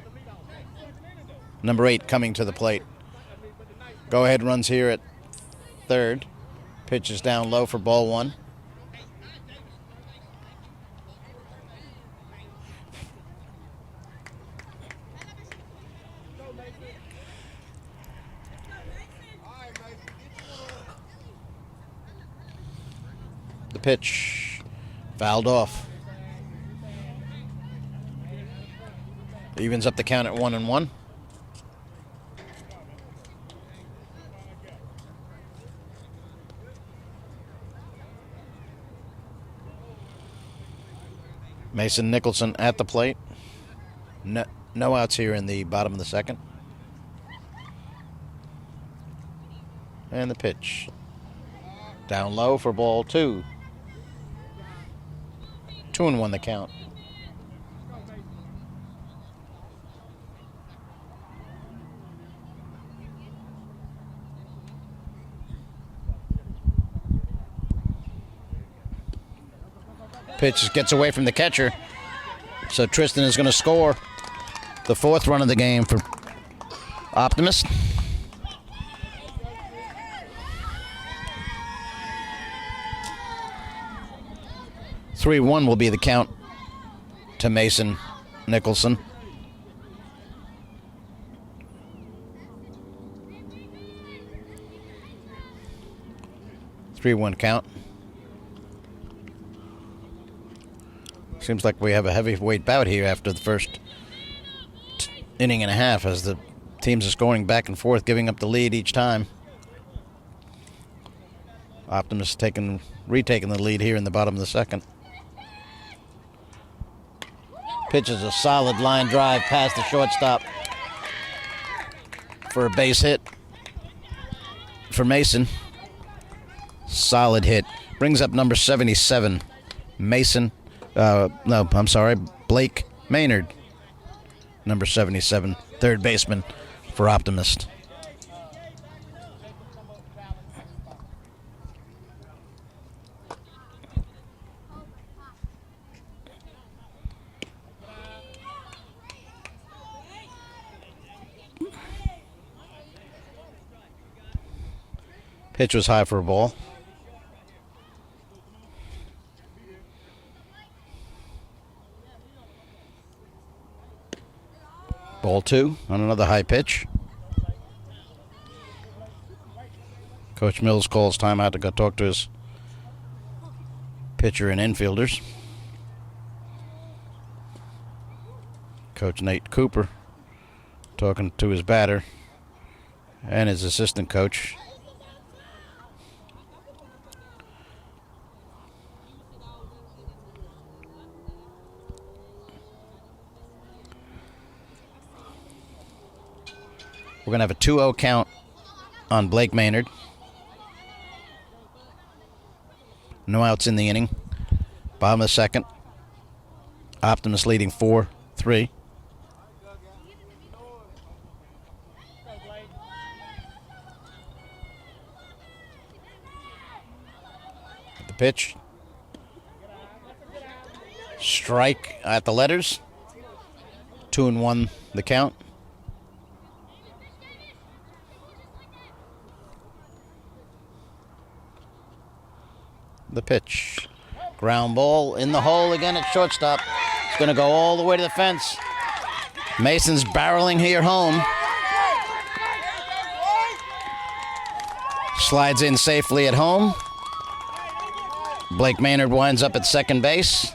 B: number 8, coming to the plate. Go-ahead runs here at third. Pitch is down low for ball 1. The pitch fouled off. Evens up the count at 1-1. Mason Nicholson at the plate. No outs here in the bottom of the second. And the pitch. Down low for ball 2. 2-1 the count. Pitch gets away from the catcher. So Tristan is going to score the 4th run of the game for Optimist. (3-1) will be the count to Mason Nicholson. (3-1) count. Seems like we have a heavyweight bout here after the first inning and a half as the teams are scoring back and forth, giving up the lead each time. Optimus retaking the lead here in the bottom of the second. Pitches a solid line drive past the shortstop for a base hit for Mason. Solid hit. Brings up number 77, Blake Maynard, number 77, third baseman for Optimist. Pitch was high for a ball. Ball 2 on another high pitch. Coach Mills calls timeout to go talk to his pitcher and infielders. Coach Nate Cooper talking to his batter and his assistant coach. We're going to have a 2-0 count on Blake Maynard. No outs in the inning. Bottom of the second. Optimists leading 4-3. The pitch. Strike at the letters. 2-1 the count. The pitch. Ground ball in the hole again at shortstop. It's going to go all the way to the fence. Mason's barreling here home. Slides in safely at home. Blake Maynard winds up at second base.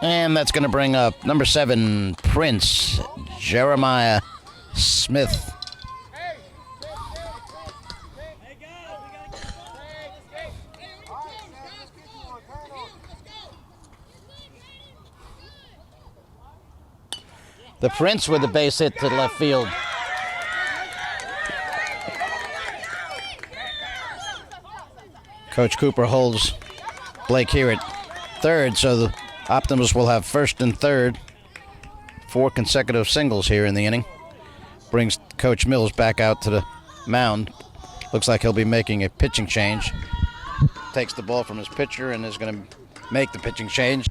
B: And that's going to bring up number 7, Prince Jeremiah Smith. The Prince with the base hit to left field. Coach Cooper holds Blake here at third, so the Optimists will have first and third. 4 consecutive singles here in the inning. Brings Coach Mills back out to the mound. Looks like he'll be making a pitching change. Takes the ball from his pitcher and is going to make the pitching change.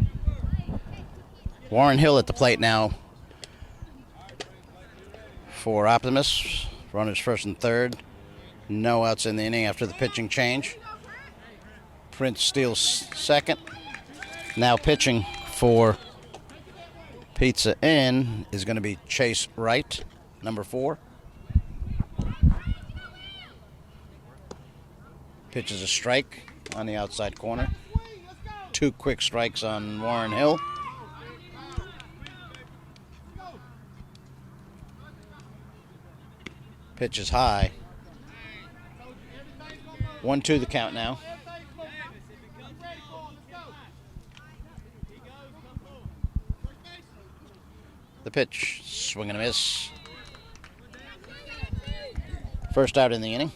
B: Warren Hill at the plate now for Optimists. Runners first and third. No outs in the inning after the pitching change. Prince steals second. Now pitching for Pizza Inn is going to be Chase Wright, number 4. Pitches a strike on the outside corner. 2 quick strikes on Warren Hill. Pitch is high. 1-2 the count now. The pitch, swing and a miss. First out in the inning.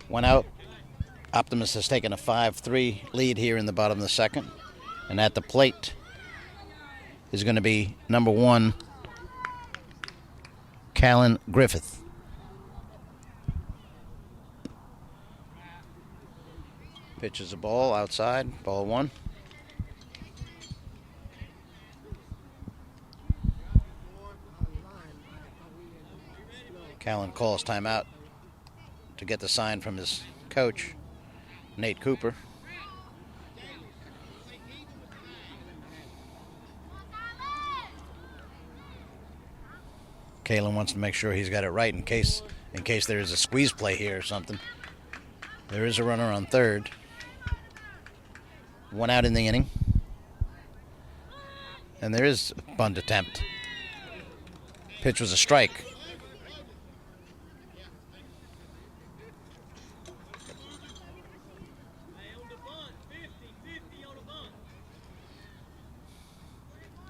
B: One out. Optimist has taken a 5-3 lead here in the bottom of the second. And at the plate is going to be number 1, Callan Griffith. Pitches a ball outside, ball 1. Callan calls timeout to get the sign from his coach, Nate Cooper. Kalen wants to make sure he's got it right in case there is a squeeze play here or something. There is a runner on third. 1 out in the inning. And there is a bunt attempt. Pitch was a strike.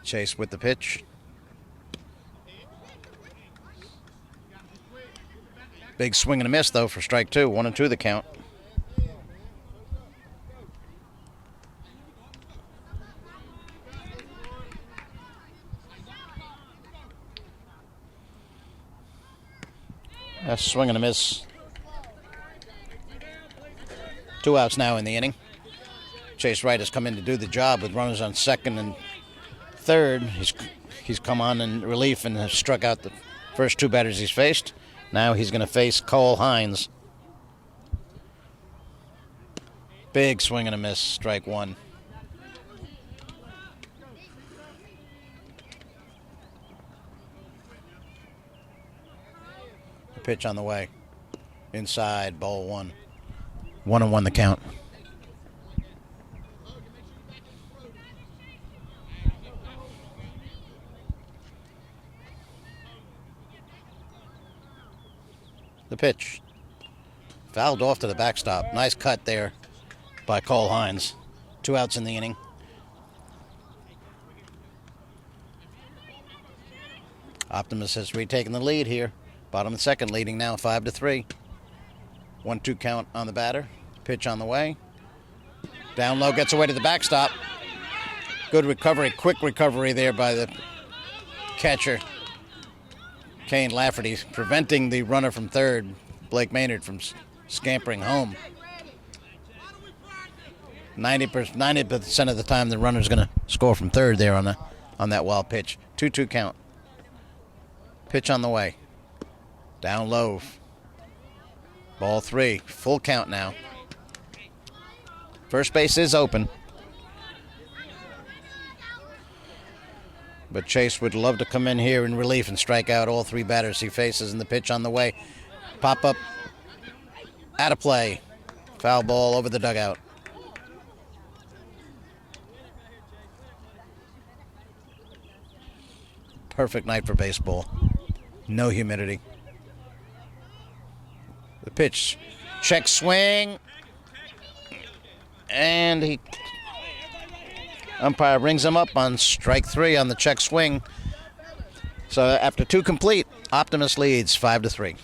B: Chase with the pitch. Big swing and a miss, though, for strike 2. 1-2 the count. A swing and a miss. 2 outs now in the inning. Chase Wright has come in to do the job with runners on second and third. He's come on in relief and has struck out the first 2 batters he's faced. Now he's going to face Cole Hines. Big swing and a miss, strike 1. Pitch on the way. Inside, ball one. 1-1 the count. The pitch. Fouled off to the backstop. Nice cut there by Cole Hines. 2 outs in the inning. Optimists has retaken the lead here. Bottom of the second, leading now 5-3. 1-2 count on the batter. Pitch on the way. Down low, gets away to the backstop. Good recovery, quick recovery there by the catcher, Kane Lafferty, preventing the runner from third, Blake Maynard, from scampering home. 90% of the time the runner's going to score from third there on that wild pitch. 2-2 count. Pitch on the way. Down low. Ball 3. Full count now. First base is open. But Chase would love to come in here in relief and strike out all 3 batters he faces. And the pitch on the way. Pop up. Out of play. Foul ball over the dugout. Perfect night for baseball. No humidity. The pitch. Check swing. And umpire rings him up on strike 3 on the check swing. So after 2 complete, Optimist leads 5-3.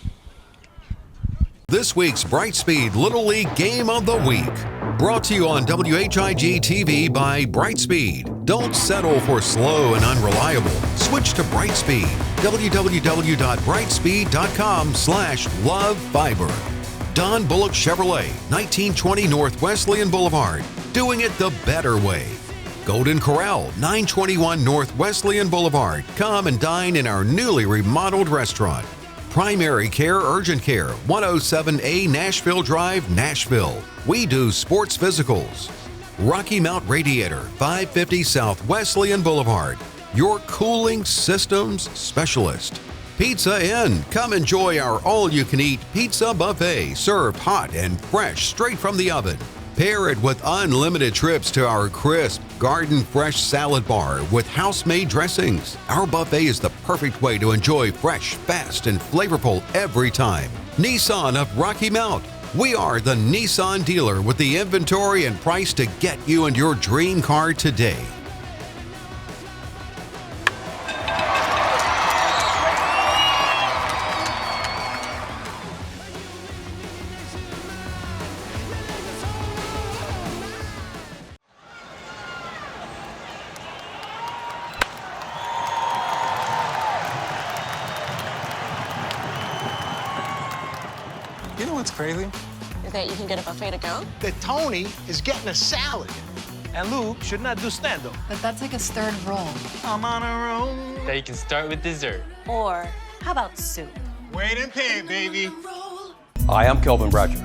A: This week's Brightspeed Little League Game of the Week. Brought to you on WHIG TV by Brightspeed. Don't settle for slow and unreliable. Switch to Brightspeed. www.brightspeed.com/lovefiber. Don Bullock Chevrolet, 1920 North Wesleyan Boulevard. Doing it the better way. Golden Corral, 921 North Wesleyan Boulevard. Come and dine in our newly remodeled restaurant. Primary Care Urgent Care, 107A Nashville Drive, Nashville. We do sports physicals. Rocky Mount Radiator, 550 South Wesleyan Boulevard. Your cooling systems specialist. Pizza Inn. Come enjoy our all-you-can-eat pizza buffet, served hot and fresh straight from the oven. Pair it with unlimited trips to our crisp, garden-fresh salad bar with house-made dressings. Our buffet is the perfect way to enjoy fresh, fast, and flavorful every time. Nissan of Rocky Mount. We are the Nissan dealer with the inventory and price to get you and your dream car today.
H: You know what's crazy?
G: That you can get a buffet to go?
H: That Tony is getting a salad. And Lou should not do stand-up.
E: But that's like his third role.
H: I'm on a roll.
C: That you can start with dessert.
G: Or how about soup?
H: Wait and pay, baby.
F: Hi, I'm Kelvin Bratcher,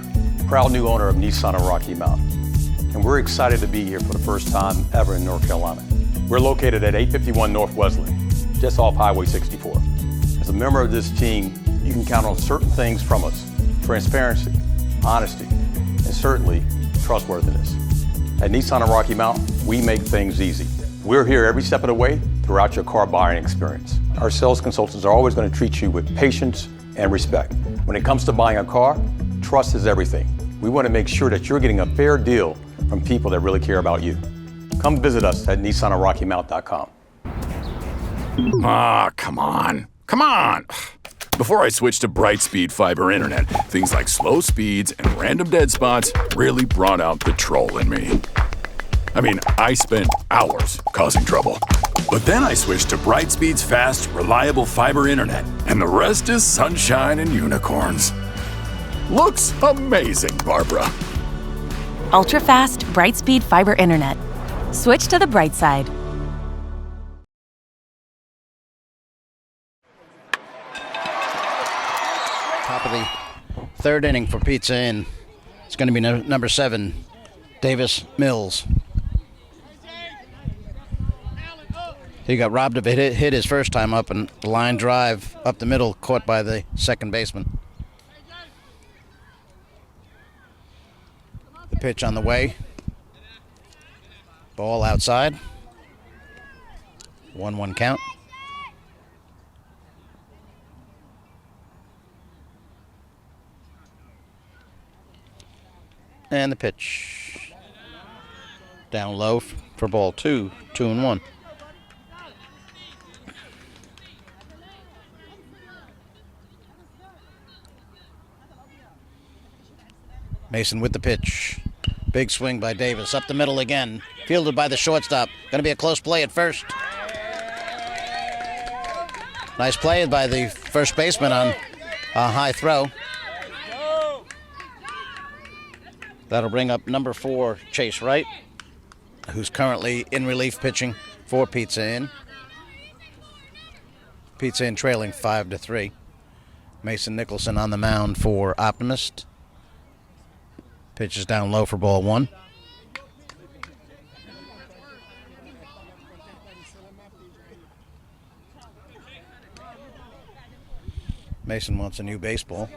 F: proud new owner of Nissan of Rocky Mount. And we're excited to be here for the first time ever in North Carolina. We're located at 851 North Wesley, just off Highway 64. As a member of this team, you can count on certain things from us: transparency, honesty, and certainly trustworthiness. At Nissan of Rocky Mount, we make things easy. We're here every step of the way throughout your car buying experience. Our sales consultants are always going to treat you with patience and respect. When it comes to buying a car, trust is everything. We want to make sure that you're getting a fair deal from people that really care about you. Come visit us at nissanofrockymount.com.
I: Come on. Come on. Before I switched to Brightspeed fiber internet, things like slow speeds and random dead spots really brought out the troll in me. I mean, I spent hours causing trouble. But then I switched to Brightspeed's fast, reliable fiber internet, and the rest is sunshine and unicorns. Looks amazing, Barbara.
J: Ultra fast, Brightspeed fiber internet. Switch to the bright side.
B: Top of the third inning for Pizza Inn. It's going to be number 7, Davis Mills. He got robbed of it, hit his first time up, and line drive up the middle, caught by the second baseman. The pitch on the way. Ball outside. 1-1 count. And the pitch. Down low for ball 2. 2-1. Mason with the pitch. Big swing by Davis. Up the middle again. Fielded by the shortstop. Going to be a close play at first. Nice play by the first baseman on a high throw. That'll bring up number 4, Chase Wright, who's currently in relief pitching for Pizza Inn. Pizza Inn trailing 5-3. Mason Nicholson on the mound for Optimist. Pitch is down low for ball 1. Mason wants a new baseball.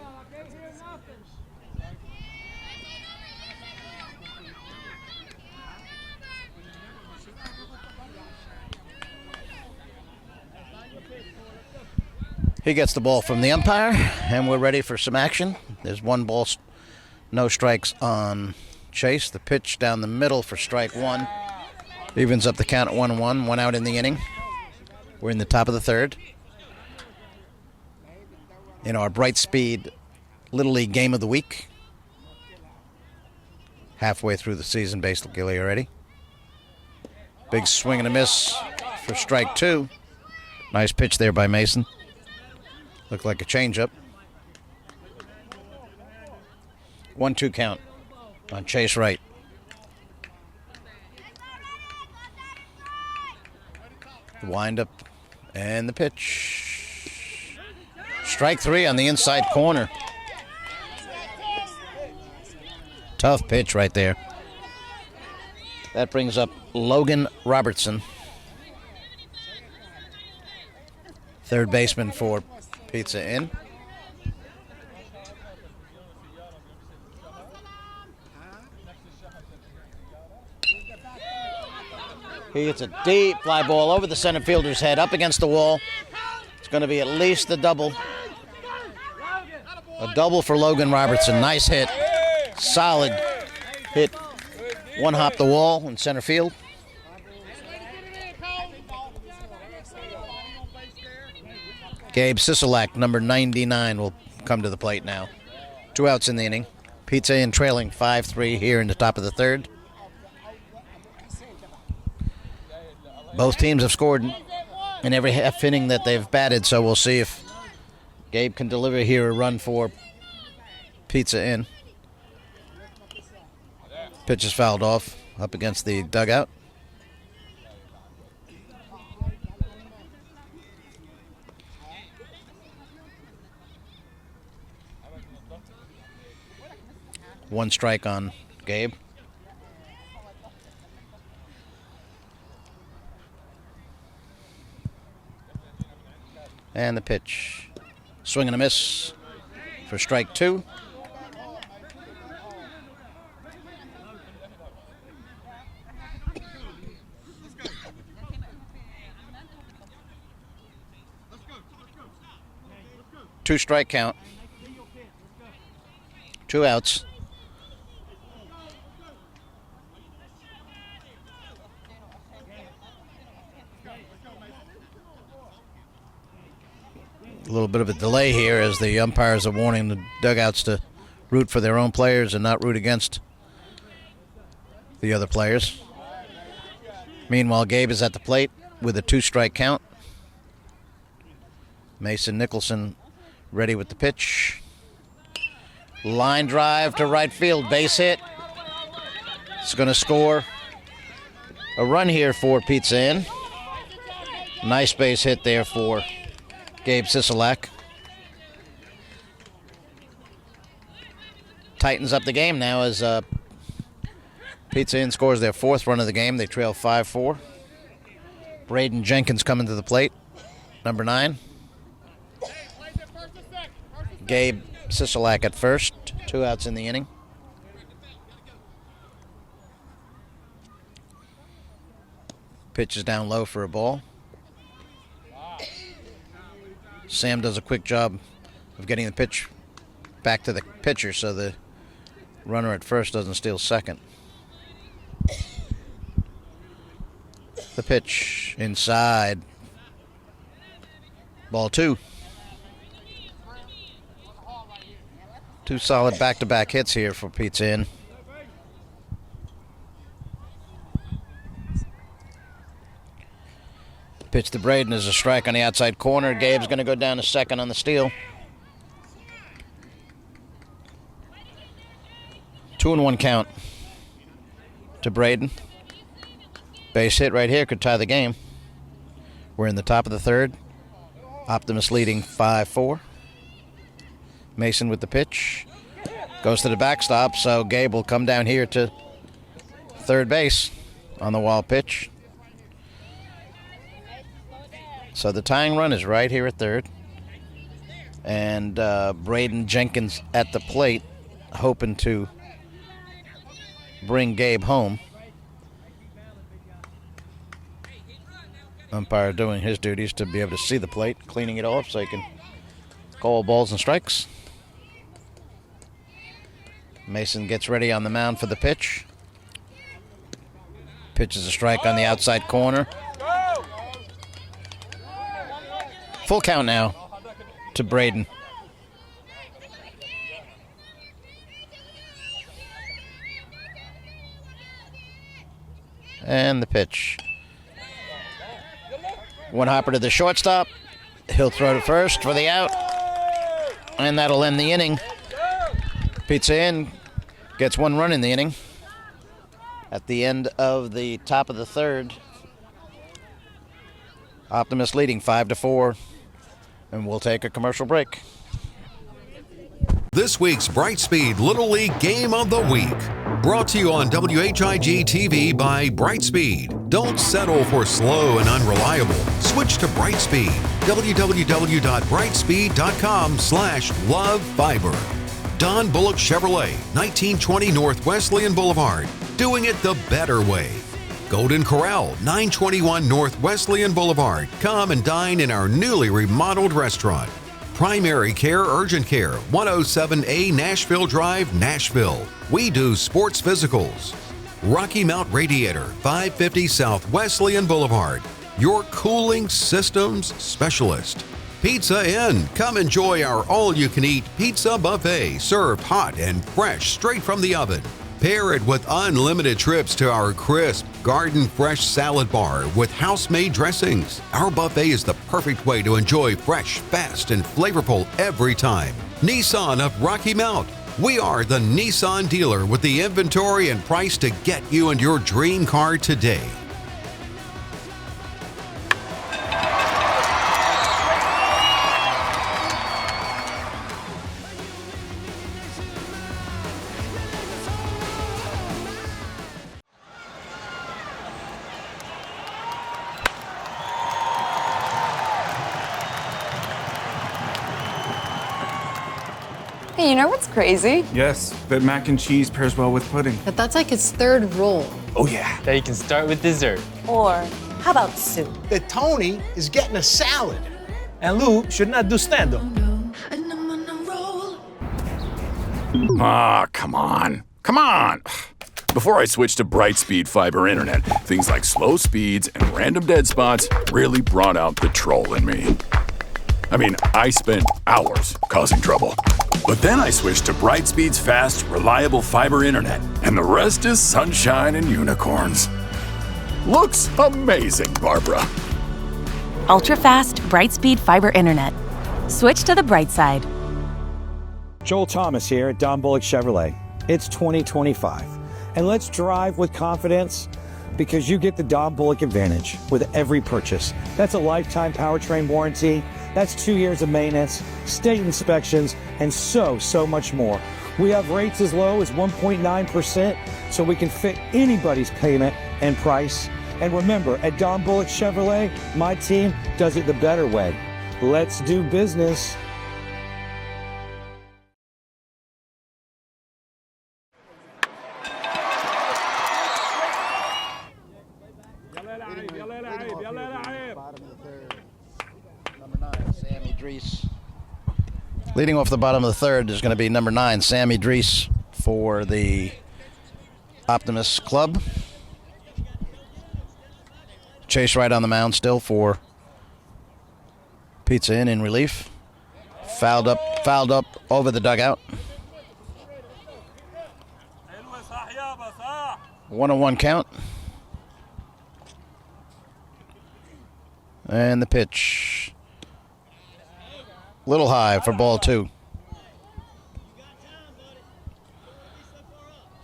B: He gets the ball from the umpire, and we're ready for some action. There's 1 ball, no strikes on Chase. The pitch down the middle for strike 1. Evens up the count at 1-1. 1 out in the inning. We're in the top of the 3rd. In our Bright Speed Little League Game of the Week. Halfway through the season, basically already. Big swing and a miss for strike 2. Nice pitch there by Mason. Looked like a changeup. 1-2 count on Chase Wright. The windup and the pitch. Strike 3 on the inside corner. Tough pitch right there. That brings up Logan Robertson, third baseman for Pizza Inn. He hits a deep fly ball over the center fielder's head, up against the wall. It's going to be at least a double. A double for Logan Robertson. Nice hit. Solid hit. One hop the wall in center field. Gabe Sisolak, number 99, will come to the plate now. 2 outs in the inning. Pizza Inn trailing 5-3 here in the top of the 3rd. Both teams have scored in every half inning that they've batted, so we'll see if Gabe can deliver here a run for Pizza Inn. Pitch is fouled off up against the dugout. One strike on Gabe. And the pitch. Swing and a miss for strike 2. Two strike count. 2 outs. A little bit of a delay here as the umpires are warning the dugouts to root for their own players and not root against the other players. Meanwhile, Gabe is at the plate with a 2-strike count. Mason Nicholson ready with the pitch. Line drive to right field, base hit. It's going to score a run here for Pizza Inn. Nice base hit there for Gabe Sisolak. Tightens up the game now as Pizza Inn scores their 4th run of the game. They trail 5-4. Braden Jenkins coming to the plate, number 9. Gabe Sisolak at first. 2 outs in the inning. Pitch is down low for a ball. Sam does a quick job of getting the pitch back to the pitcher so the runner at first doesn't steal second. The pitch inside. Ball two. Two solid back-to-back hits here for Pizza Inn. Pitch to Braden is a strike on the outside corner. Gabe's going to go down to second on the steal. 2-1 count to Braden. Base hit right here could tie the game. We're in the top of the third. Optimists leading 5-4. Mason with the pitch. Goes to the backstop, so Gabe will come down here to third base on the wall pitch. So the tying run is right here at third. And Braden Jenkins at the plate, hoping to bring Gabe home. Umpire doing his duties to be able to see the plate, cleaning it off so he can call balls and strikes. Mason gets ready on the mound for the pitch. Pitches a strike on the outside corner. Full count now to Braden. And the pitch. One hopper to the shortstop. He'll throw to first for the out. And that'll end the inning. Pizza Inn gets one run in the inning. At the end of the top of the third. Optimists leading 5-4. And we'll take a commercial break.
A: This week's Brightspeed Little League Game of the Week. Brought to you on WHIG TV by Brightspeed. Don't settle for slow and unreliable. Switch to Brightspeed. www.brightspeed.com/lovefiber. Don Bullock Chevrolet, 1920 North Wesleyan Boulevard. Doing it the better way. Golden Corral, 921 North Wesleyan Boulevard. Come and dine in our newly remodeled restaurant. Primary Care Urgent Care, 107A Nashville Drive, Nashville. We do sports physicals. Rocky Mount Radiator, 550 South Wesleyan Boulevard. Your cooling systems specialist. Pizza Inn. Come enjoy our all-you-can-eat pizza buffet, served hot and fresh straight from the oven. Pair it with unlimited trips to our crisp, garden-fresh salad bar with house-made dressings. Our buffet is the perfect way to enjoy fresh, fast, and flavorful every time. Nissan of Rocky Mount. We are the Nissan dealer with the inventory and price to get you in your dream car today.
E: Hey, you know what's crazy?
D: Yes, that mac and cheese pairs well with pudding.
E: But that's like his third roll.
D: Oh, yeah.
C: That you can start with dessert.
G: Or how about soup?
H: That Tony is getting a salad. And Lou should not do stand-up.
I: Ah, come on. Come on. Before I switched to Brightspeed fiber internet, things like slow speeds and random dead spots really brought out the troll in me. I mean, I spent hours causing trouble. But then I switched to Brightspeed's fast, reliable fiber internet, and the rest is sunshine and unicorns. Looks amazing, Barbara.
J: Ultra-fast, Brightspeed fiber internet. Switch to the bright side.
K: Joel Thomas here at Don Bullock Chevrolet. It's 2025, and let's drive with confidence because you get the Don Bullock Advantage with every purchase. That's a lifetime powertrain warranty. That's 2 years of maintenance, state inspections, and so much more. We have rates as low as 1.9%, so we can fit anybody's payment and price. And remember, at Don Bullock Chevrolet, my team does it the better way. Let's do business.
B: Idris. Leading off the bottom of the third is going to be number 9, Sam Idris for the Optimists club. Chase Wright on the mound still for Pizza Inn in relief. Fouled up over the dugout. 1-1 count. And the pitch. Little high for ball 2.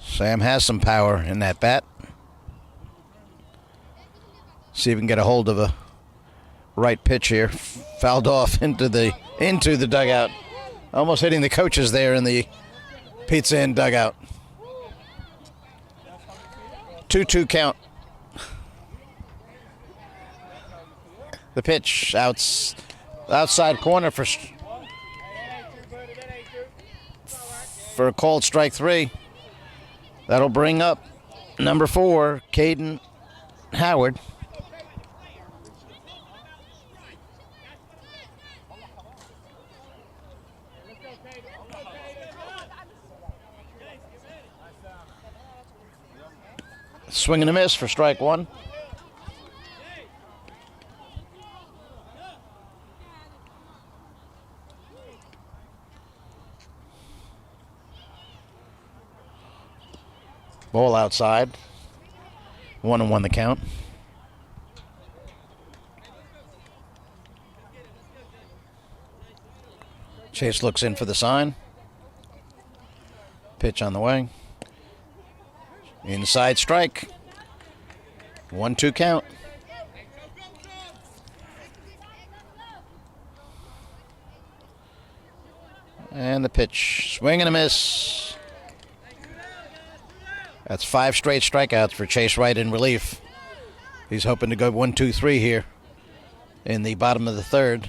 B: Sam has some power in that bat. See if we can get a hold of a right pitch here. Fouled off into the dugout. Almost hitting the coaches there in the Pizza Inn dugout. 2-2 count. The pitch outside corner for a called strike 3. That'll bring up number 4, Caden Howard. Swing and a miss for strike 1. Ball outside. 1-1 the count. Chase looks in for the sign. Pitch on the way. Inside strike. 1-2 count. And the pitch. Swing and a miss. That's 5 straight strikeouts for Chase Wright in relief. He's hoping to go 1-2-3 here in the bottom of the third,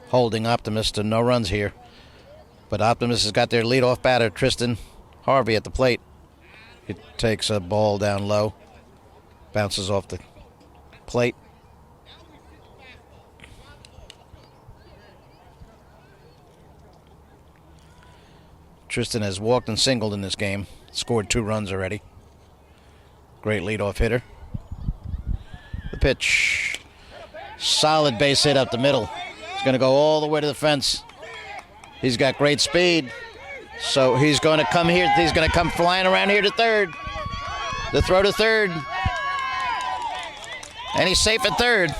B: holding Optimists to no runs here. But Optimists has got their leadoff batter, Tristan Harvey, at the plate. It takes a ball down low, bounces off the plate. Tristan has walked and singled in this game, scored 2 runs already. Great leadoff hitter. The pitch, solid base hit up the middle. He's going to go all the way to the fence. He's got great speed, so he's going to come here. He's going to come flying around here to third. The throw to third, and he's safe at third.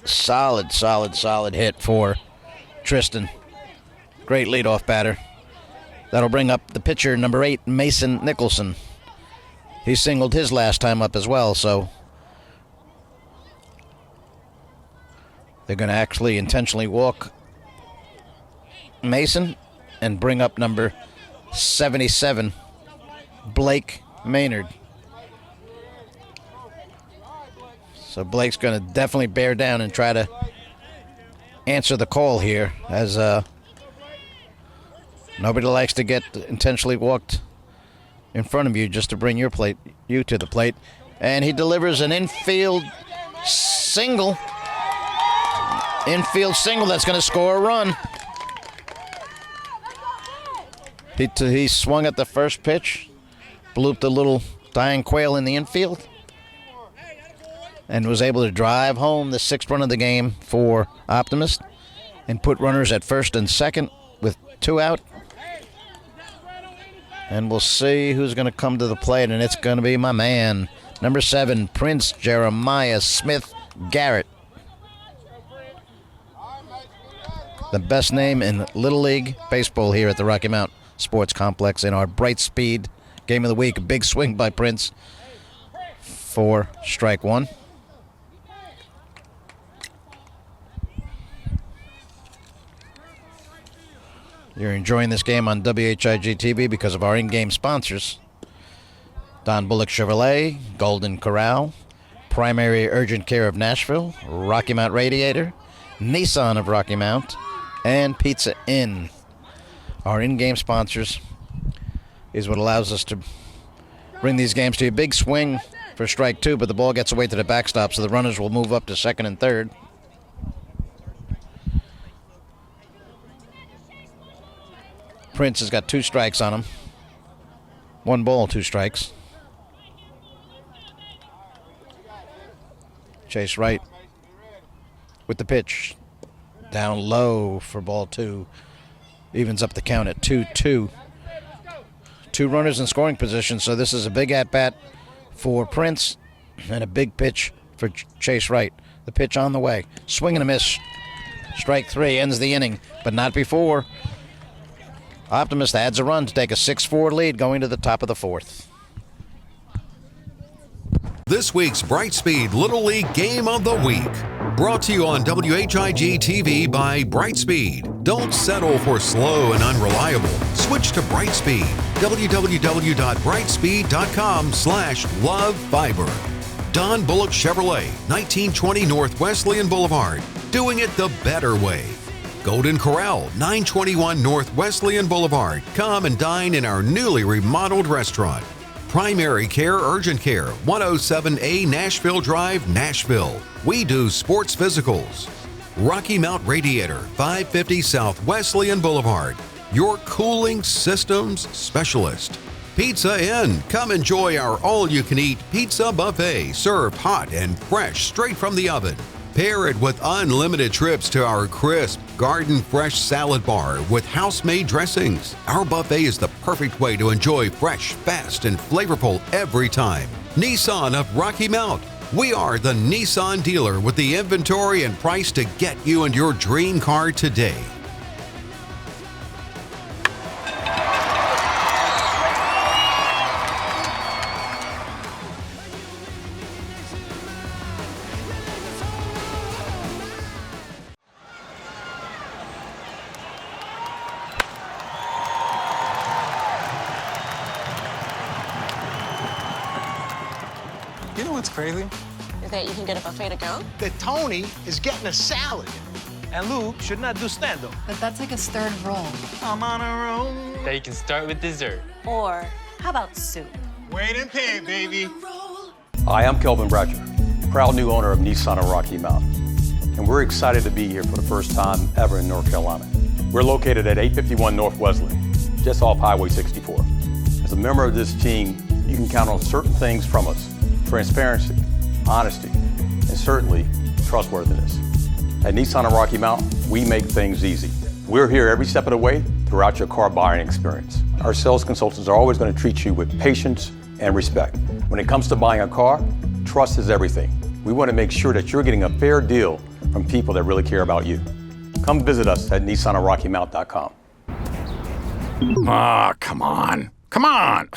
B: Solid hit for Tristan. Great leadoff batter. That'll bring up the pitcher, number 8, Mason Nicholson. He singled his last time up as well, so they're going to actually intentionally walk Mason and bring up number 77, Blake Maynard. So Blake's going to definitely bear down and try to answer the call here, as nobody likes to get intentionally walked in front of you just to bring you to the plate. And he delivers an infield single. Infield single that's going to score a run. He swung at the first pitch, blooped a little dying quail in the infield, and was able to drive home the 6th run of the game for Optimist and put runners at first and second with 2 out. And we'll see who's going to come to the plate, and it's going to be my man, number 7, Prince Jeremiah Smith Garrett. The best name in Little League Baseball here at the Rocky Mount Sports Complex in our Bright Speed Game of the Week. A big swing by Prince for strike 1. You're enjoying this game on WHIG TV because of our in-game sponsors: Don Bullock Chevrolet, Golden Corral, Primary Urgent Care of Nashville, Rocky Mount Radiator, Nissan of Rocky Mount, and Pizza Inn. Our in-game sponsors is what allows us to bring these games to you. Big swing for strike 2, but the ball gets away to the backstop, so the runners will move up to second and third. Prince has got 2 strikes on him. 1 ball, 2 strikes. Chase Wright with the pitch. Down low for ball 2. Evens up the count at 2-2. 2 runners in scoring position, so this is a big at-bat for Prince and a big pitch for Chase Wright. The pitch on the way. Swing and a miss. Strike 3 ends the inning, but not before. Optimist adds a run to take a 6-4 lead going to the top of the 4th.
A: This week's Brightspeed Little League Game of the Week. Brought to you on WHIG TV by Brightspeed. Don't settle for slow and unreliable. Switch to Brightspeed. www.brightspeed.com/lovefiber. Don Bullock Chevrolet, 1920 North Wesleyan Boulevard. Doing it the better way. Golden Corral, 921 North Wesleyan Boulevard. Come and dine in our newly remodeled restaurant. Primary Care Urgent Care, 107A Nashville Drive, Nashville. We do sports physicals. Rocky Mount Radiator, 550 South Wesleyan Boulevard. Your cooling systems specialist. Pizza Inn. Come enjoy our all-you-can-eat pizza buffet, served hot and fresh straight from the oven. Pair it with unlimited trips to our crisp, garden-fresh salad bar with house-made dressings. Our buffet is the perfect way to enjoy fresh, fast, and flavorful every time. Nissan of Rocky Mount. We are the Nissan dealer with the inventory and price to get you and your dream car today.
H: You know what's crazy?
G: That you can get a buffet to go?
H: That Tony is getting a salad. And Lou should not do stand-up.
E: But that's like his 3rd role.
H: I'm on a roll.
C: That you can start with dessert.
G: Or how about soup?
H: Wait and pay, baby.
F: Hi, I'm Kelvin Bratcher, proud new owner of Nissan of Rocky Mount. And we're excited to be here for the first time ever in North Carolina. We're located at 851 North Wesleyan, just off Highway 64. As a member of this team, you can count on certain things from us: transparency, honesty, and certainly trustworthiness. At Nissan of Rocky Mount, we make things easy. We're here every step of the way throughout your car buying experience. Our sales consultants are always going to treat you with patience and respect. When it comes to buying a car, trust is everything. We want to make sure that you're getting a fair deal from people that really care about you. Come visit us at nissanofrockymount.com.
I: Ah, come on. Come on.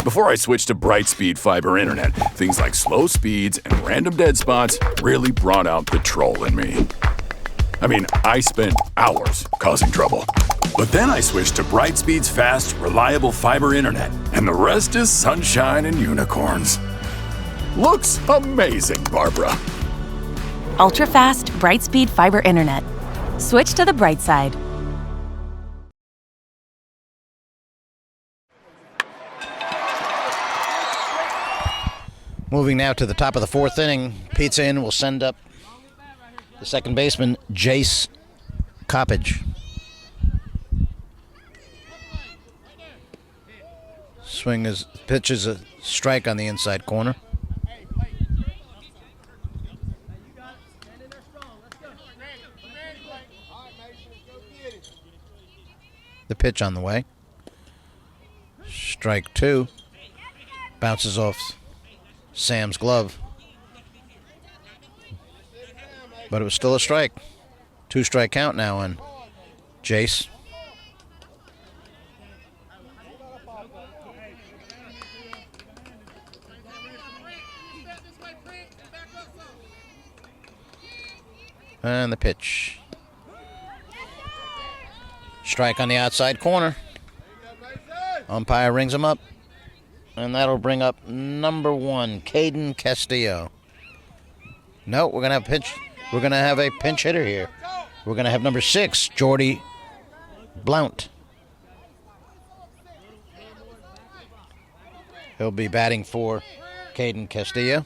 I: Before I switched to Brightspeed fiber internet, things like slow speeds and random dead spots really brought out the troll in me. I mean, I spent hours causing trouble. But then I switched to Brightspeed's fast, reliable fiber internet, and the rest is sunshine and unicorns. Looks amazing, Barbara.
J: Ultra-fast, Brightspeed fiber internet. Switch to the bright side.
B: Moving now to the top of the 4th inning, Pizza Inn will send up the second baseman, Jace Coppage. Pitch is a strike on the inside corner. The pitch on the way. Strike 2. Bounces off Sam's glove. But it was still a strike. 2-strike count now on Jace. And the pitch. Strike on the outside corner. Umpire rings him up. And that'll bring up number 1, Caden Castillo. No, we're gonna have pitch. We're gonna have a pinch hitter here. We're gonna have number 6, Jordy Blount. He'll be batting for Caden Castillo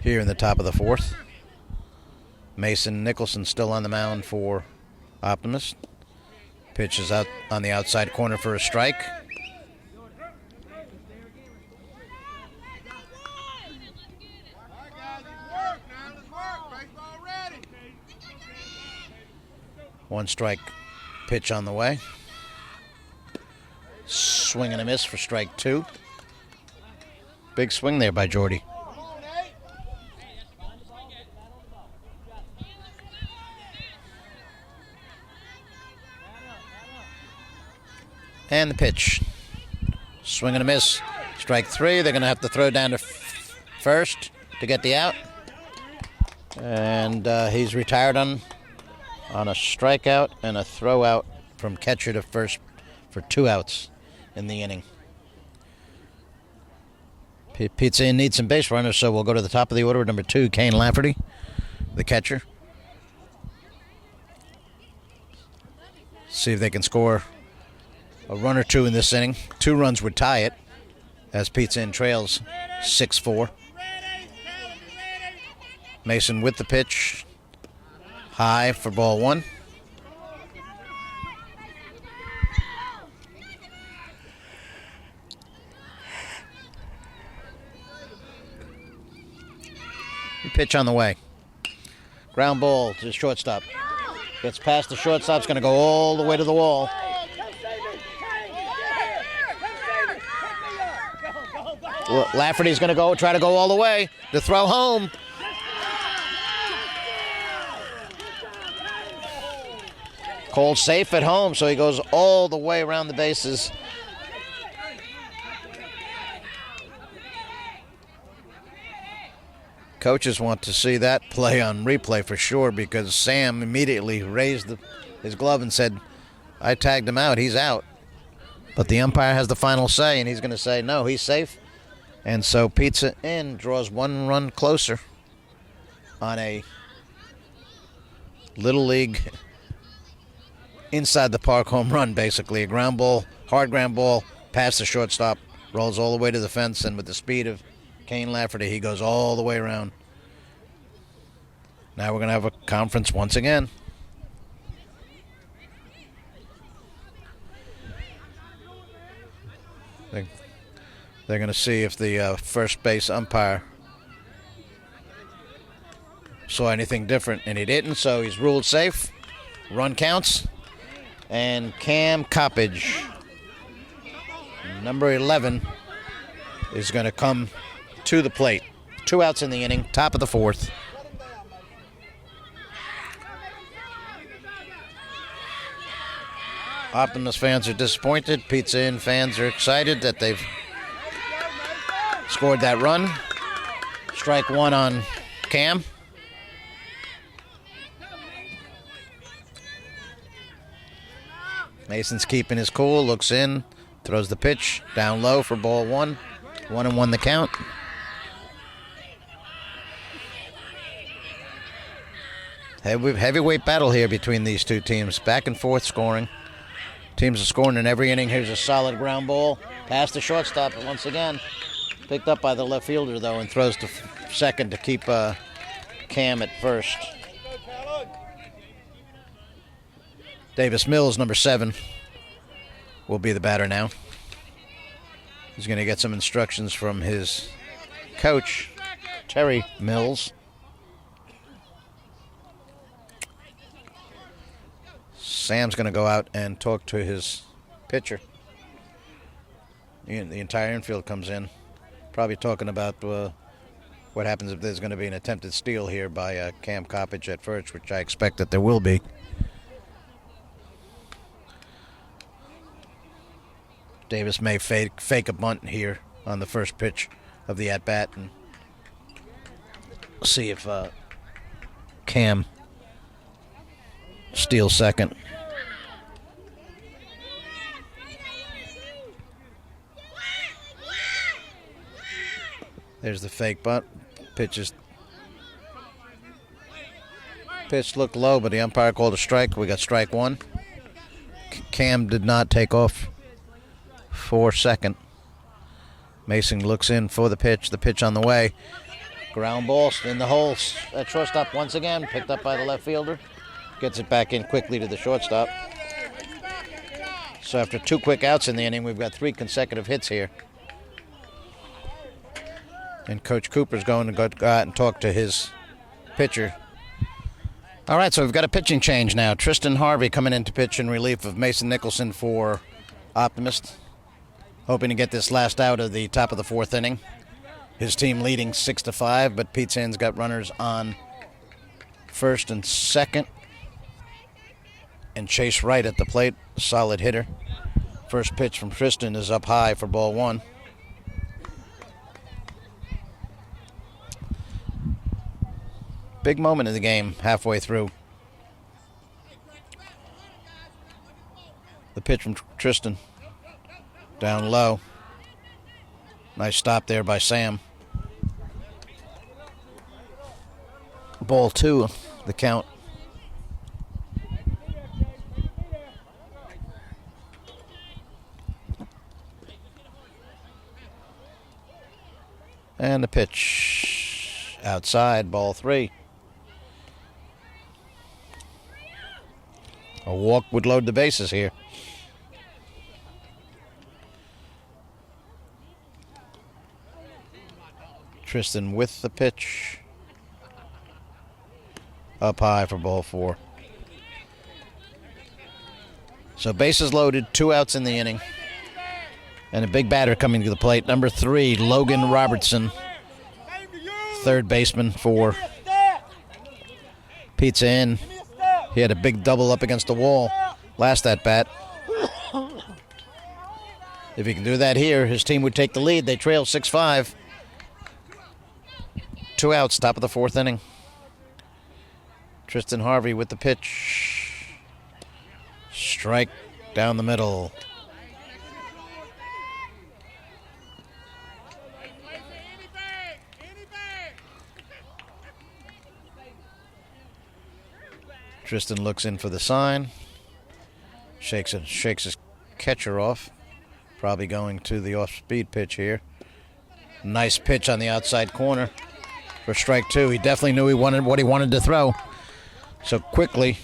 B: here in the top of the fourth. Mason Nicholson still on the mound for Optimists. Pitch is out on the outside corner for a strike. One strike pitch on the way. Swing and a miss for strike two. Big swing there by Jordy. And the pitch. Swing and a miss. Strike three. They're going to have to throw down to first to get the out. And he's retired on a strikeout and a throw out from catcher to first for 2 outs in the inning. Pizza Inn needs some base runners, so we'll go to the top of the order. Number 2, Kane Lafferty, the catcher. See if they can score a run or two in this inning. 2 runs would tie it as Pizza Inn trails 6-4. Mason with the pitch. High for ball 1. Pitch on the way. Ground ball to the shortstop. Gets past the shortstop. It's going to go all the way to the wall. Lafferty's going to try to go all the way. The throw home. Cole safe at home, so he goes all the way around the bases. Coaches want to see that play on replay for sure, because Sam immediately raised his glove and said, I tagged him out, he's out. But the umpire has the final say, and he's going to say, no, he's safe. And so Pizza Inn draws 1 run closer on a Little League inside the park home run, basically. A ground ball, hard ground ball, past the shortstop, rolls all the way to the fence, and with the speed of Kane Lafferty, he goes all the way around. Now we're going to have a conference once again. They're going to see if the first base umpire saw anything different, and he didn't, so he's ruled safe. Run counts. And Cam Coppage, number 11, is going to come to the plate. 2 outs in the inning, top of the fourth. Optimist fans are disappointed. Pizza Inn fans are excited that they've scored that run. Strike 1 on Cam. Mason's keeping his cool, looks in, throws the pitch down low for ball 1. 1-1 the count. Heavyweight battle here between these two teams. Back and forth scoring. Teams are scoring in every inning. Here's a solid ground ball past the shortstop, but once again picked up by the left fielder, though, and throws to second to keep Cam at first. Davis Mills, number 7, will be the batter now. He's going to get some instructions from his coach, Terry Mills. Sam's going to go out and talk to his pitcher. The entire infield comes in, probably talking about what happens if there's going to be an attempted steal here by Cam Coppage at first, which I expect that there will be. Davis may fake a bunt here on the first pitch of the at-bat and see if Cam steals second. There's the fake bunt. Pitch looked low, but the umpire called a strike. We got strike 1. Cam did not take off for second. Mason looks in for the pitch on the way. Ground ball in the hole at shortstop once again, picked up by the left fielder. Gets it back in quickly to the shortstop. So after 2 quick outs in the inning, we've got 3 consecutive hits here. And Coach Cooper's going to go out and talk to his pitcher. All right, so we've got a pitching change now. Tristan Harvey coming in to pitch in relief of Mason Nicholson for Optimists. Hoping to get this last out of the top of the 4th inning. His team leading 6-5, but Pete Sands got runners on first and second. And Chase Wright at the plate, solid hitter. First pitch from Tristan is up high for ball 1. Big moment in the game halfway through. The pitch from Tristan. Down low. Nice stop there by Sam. Ball 2, the count. And the pitch outside, ball 3. A walk would load the bases here. Tristan with the pitch. Up high for ball 4. So bases loaded, 2 outs in the inning. And a big batter coming to the plate. Number 3, Logan Robertson. Third baseman for Pizza Inn. He had a big double up against the wall last at bat. If he can do that here, his team would take the lead. They trail 6-5. 2 outs, top of the 4th inning. Tristan Harvey with the pitch. Strike down the middle. Tristan looks in for the sign. Shakes his catcher off. Probably going to the off-speed pitch here. Nice pitch on the outside corner for strike 2. He definitely knew what he wanted to throw. So quickly,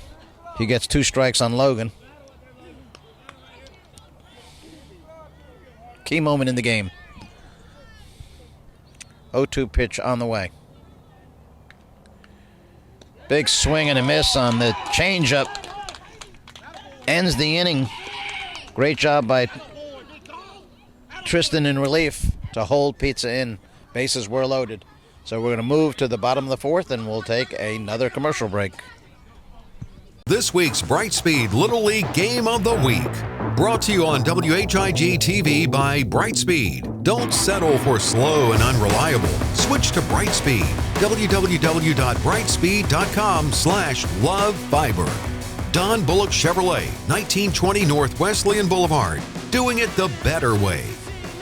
B: he gets 2 strikes on Logan. Key moment in the game. 0-2 pitch on the way. Big swing and a miss on the changeup. Ends the inning. Great job by Tristan in relief to hold Pizza in. Bases were loaded. So we're going to move to the bottom of the 4th, and we'll take another commercial break.
A: This week's Brightspeed Little League Game of the Week. Brought to you on WHIG TV by Brightspeed. Don't settle for slow and unreliable. Switch to Brightspeed. www.brightspeed.com/lovefiber. Don Bullock Chevrolet, 1920 North Wesleyan Boulevard. Doing it the better way.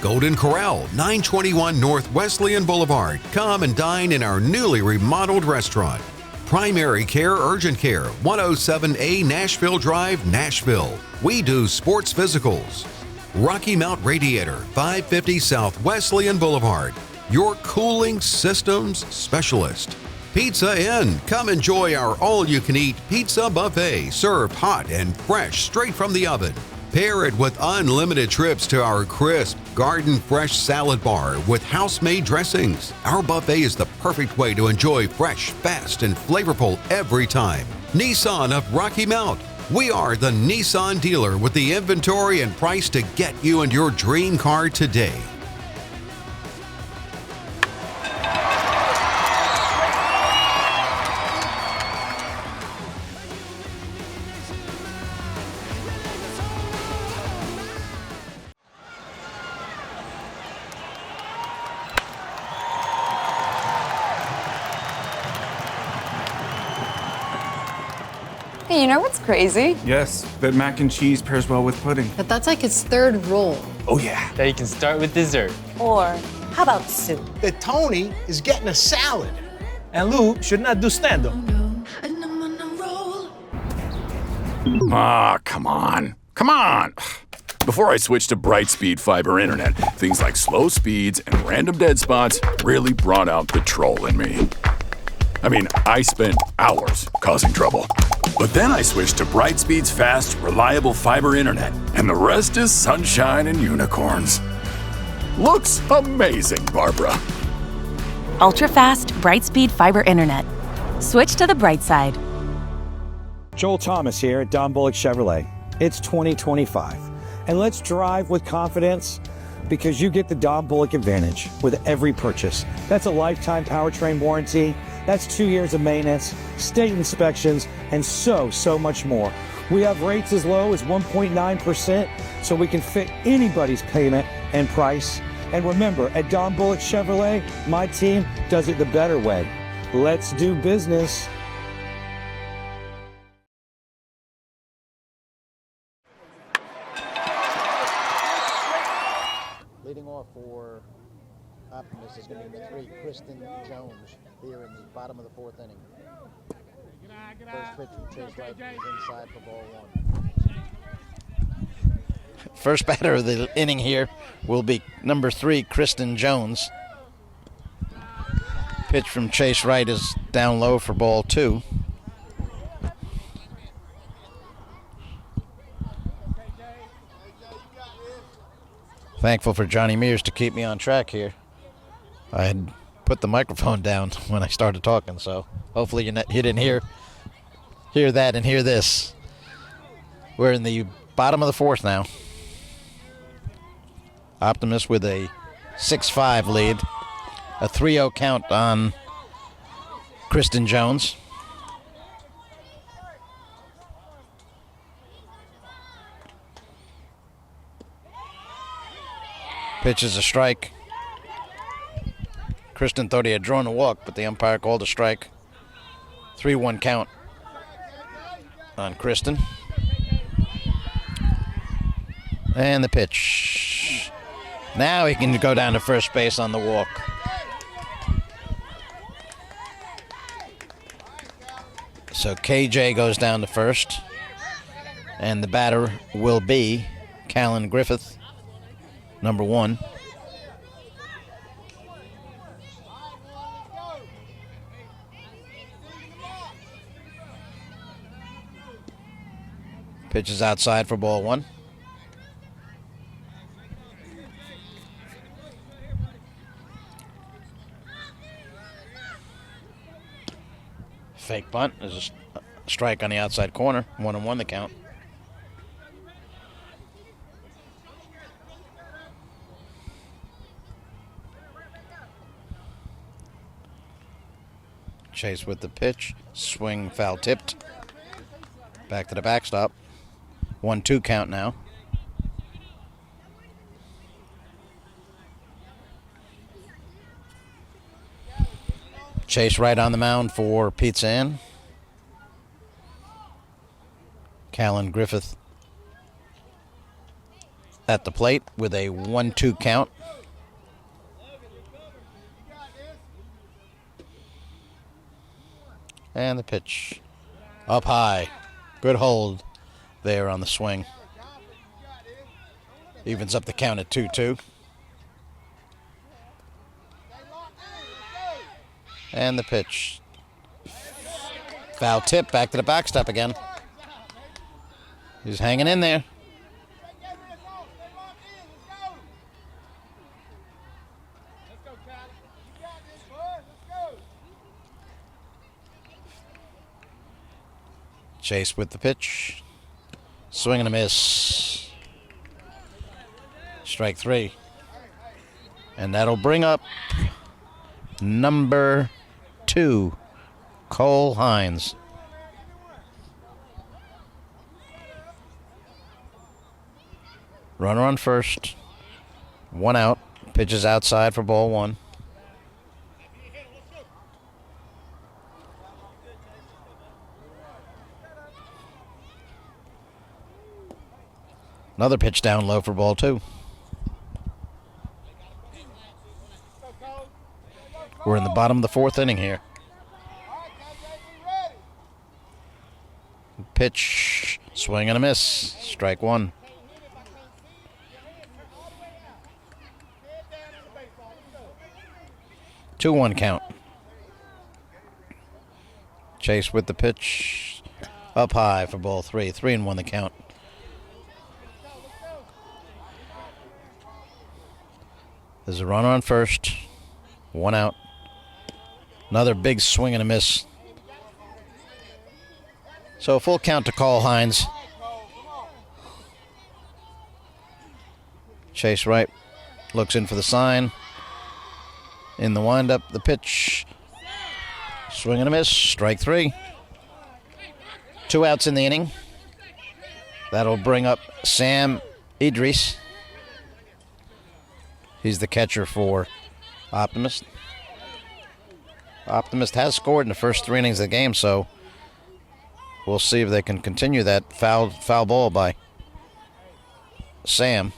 A: Golden Corral, 921 North Wesleyan Boulevard. Come and dine in our newly remodeled restaurant. Primary Care Urgent Care, 107A Nashville Drive, Nashville. We do sports physicals. Rocky Mount Radiator, 550 South Wesleyan Boulevard. Your cooling systems specialist. Pizza Inn. Come enjoy our all-you-can-eat pizza buffet, served hot and fresh straight from the oven. Pair it with unlimited trips to our crisp, garden-fresh salad bar with house-made dressings. Our buffet is the perfect way to enjoy fresh, fast, and flavorful every time. Nissan of Rocky Mount. We are the Nissan dealer with the inventory and price to get you and your dream car today.
E: Hey, you know what's crazy?
D: Yes, that mac and cheese pairs well with pudding.
E: But that's like his 3rd roll.
D: Oh, yeah.
C: That you can start with dessert.
G: Or how about soup?
H: That Tony is getting a salad. And Lou should not do stand-up.
I: Ah, come on. Come on. Before I switched to Brightspeed fiber internet, things like slow speeds and random dead spots really brought out the troll in me. I mean, I spent hours causing trouble. But then I switched to Brightspeed's fast, reliable fiber internet, and the rest is sunshine and unicorns. Looks amazing, Barbara.
J: Ultra-fast, bright-speed fiber internet. Switch to the bright side.
K: Joel Thomas here at Don Bullock Chevrolet. It's 2025, and let's drive with confidence because you get the Don Bullock Advantage with every purchase. That's a lifetime powertrain warranty. That's 2 years of maintenance, state inspections, and so much more. We have rates as low as 1.9%, so we can fit anybody's payment and price. And remember, at Don Bullock Chevrolet, my team does it the better way. Let's do business.
B: Leading off for Optimists is going to be number 3, Kristen Jones, here in the bottom of the 4th inning. First pitch from Chase Wright is inside for ball 1. First batter of the inning here will be number 3, Kristen Jones. Pitch from Chase Wright is down low for ball 2. Thankful for Johnny Mears to keep me on track here. I had put the microphone down when I started talking, so hopefully you didn't hear that and hear this. We're in the bottom of the 4th now. Optimists with a 6-5 lead. A 3-0 count on Kristen Jones. Pitch is a strike. Kristen thought he had drawn a walk, but the umpire called a strike. 3-1 count on Kristen. And the pitch. Now he can go down to first base on the walk. So KJ goes down to first. And the batter will be Callan Griffith, number 1. Pitch is outside for ball 1. Fake bunt is a strike on the outside corner. 1-1 the count. Chase with the pitch. Swing foul tipped. Back to the backstop. 1-2 count now. Chase right on the mound for Pizza Inn. Callan Griffith at the plate with a 1-2 count. And the pitch up high. Good hold there on the swing. Evens up the count at 2-2. And the pitch. Foul tip, back to the backstop again. He's hanging in there. Chase with the pitch. Swing and a miss. Strike 3. And that'll bring up number 2, Cole Hines. Runner on first. 1 out. Pitches outside for ball 1. Another pitch down low for ball 2. We're in the bottom of the 4th inning here. Pitch, swing and a miss. Strike 1. 2-1 count. Chase with the pitch. Up high for ball 3. 3-1 the count. There's a runner on first. 1 out. Another big swing and a miss. So a full count to call Hines. Chase right. Looks in for the sign. In the windup, the pitch. Swing and a miss. Strike 3. 2 outs in the inning. That'll bring up Sam Idris. He's the catcher for Optimist. Optimist has scored in the first 3 innings of the game, so we'll see if they can continue that foul ball by Sam.